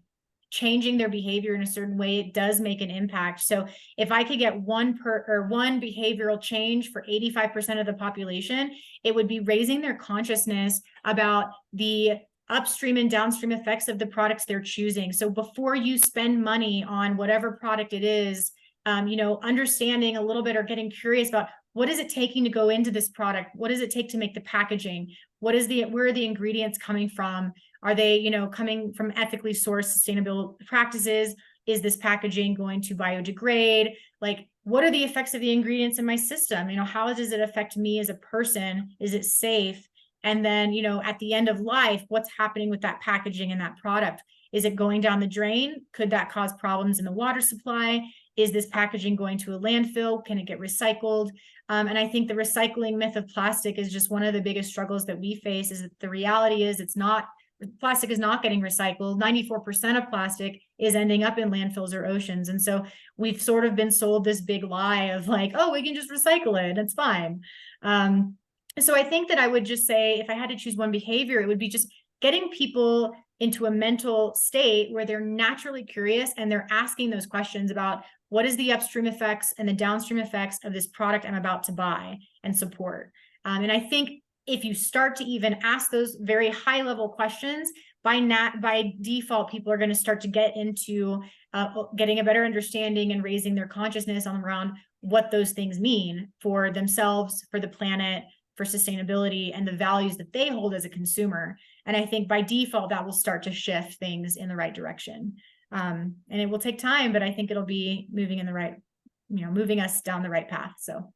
changing their behavior in a certain way, it does make an impact. So if I could get one behavioral change for 85% of the population, it would be raising their consciousness about the upstream and downstream effects of the products they're choosing. So before you spend money on whatever product it is, understanding a little bit or getting curious about what is it taking to go into this product? What does it take to make the packaging? Where are the ingredients coming from? Are they, coming from ethically sourced sustainable practices? Is this packaging going to biodegrade? Like, what are the effects of the ingredients in my system? How does it affect me as a person? Is it safe? And then, at the end of life, what's happening with that packaging and that product? Is it going down the drain? Could that cause problems in the water supply? Is this packaging going to a landfill? Can it get recycled? And I think the recycling myth of plastic is just one of the biggest struggles that we face. Is that the reality is plastic is not getting recycled. 94% of plastic is ending up in landfills or oceans. And so we've sort of been sold this big lie of like, oh, we can just recycle it, it's fine. So I think that I would just say, if I had to choose one behavior, it would be just getting people into a mental state where they're naturally curious and they're asking those questions about what is the upstream effects and the downstream effects of this product I'm about to buy and support. And I think if you start to even ask those very high level questions, by default, people are going to start to get into getting a better understanding and raising their consciousness around what those things mean for themselves, for the planet, for sustainability, and the values that they hold as a consumer. And I think by default, that will start to shift things in the right direction. And it will take time, but I think it'll be moving us down the right path. So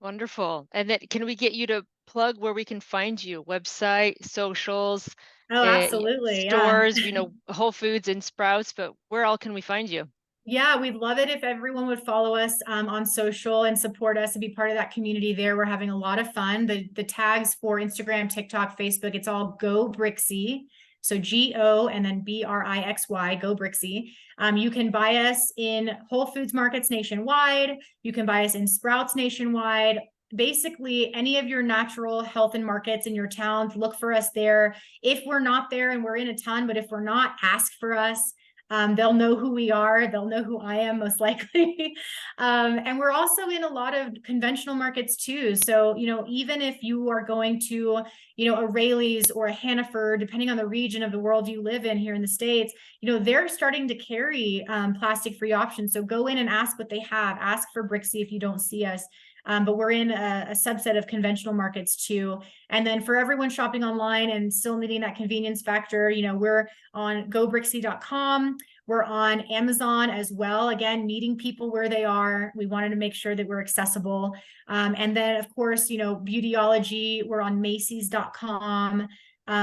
Wonderful. And then can we get you to plug where we can find you? Website, socials, oh, absolutely. Yeah. stores, Whole Foods and Sprouts, but where all can we find you? Yeah, we'd love it if everyone would follow us on social and support us and be part of that community there. We're having a lot of fun. The tags for Instagram, TikTok, Facebook, it's all Go Brixy. So Go and then Brixy, Go Brixy. You can buy us in Whole Foods markets nationwide. You can buy us in Sprouts nationwide. Basically, any of your natural health and markets in your town, look for us there. If we're not there, and we're in a ton, but if we're not, ask for us. They'll know who we are. They'll know who I am, most likely. And we're also in a lot of conventional markets too. So, even if you are going to, a Rayleigh's or a Hannaford, depending on the region of the world you live in here in the States, they're starting to carry plastic-free options. So go in and ask what they have. Ask for Brixy if you don't see us. But we're in a subset of conventional markets too. And then for everyone shopping online and still needing that convenience factor, we're on gobrixy.com. We're on Amazon as well. Again, meeting people where they are. We wanted to make sure that we're accessible. And then, of course, Beautyology, we're on Macy's.com. We're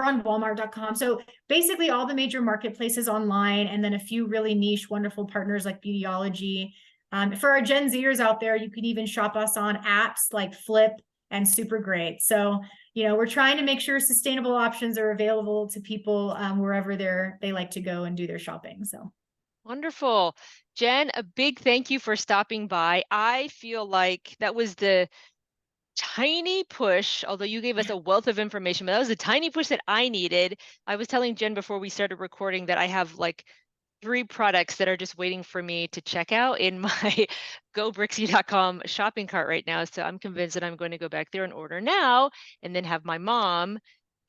on Walmart.com. So basically all the major marketplaces online, and then a few really niche, wonderful partners like Beautyology. For our Gen Zers out there, you can even shop us on apps like Flip and Super Great. So, we're trying to make sure sustainable options are available to people wherever they like to go and do their shopping. So Wonderful. Jenn, a big thank you for stopping by. I feel like that was the tiny push, although you gave us a wealth of information, but that was a tiny push that I needed. I was telling Jenn before we started recording that I have like 3 products that are just waiting for me to check out in my gobrixy.com shopping cart right now. So I'm convinced that I'm going to go back there and order now, and then have my mom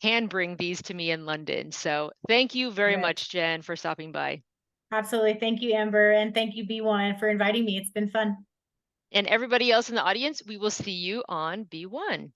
hand bring these to me in London. So thank you very much, Jenn, for stopping by. Absolutely. Thank you, Amber. And thank you, B1, for inviting me. It's been fun. And everybody else in the audience, we will see you on B1.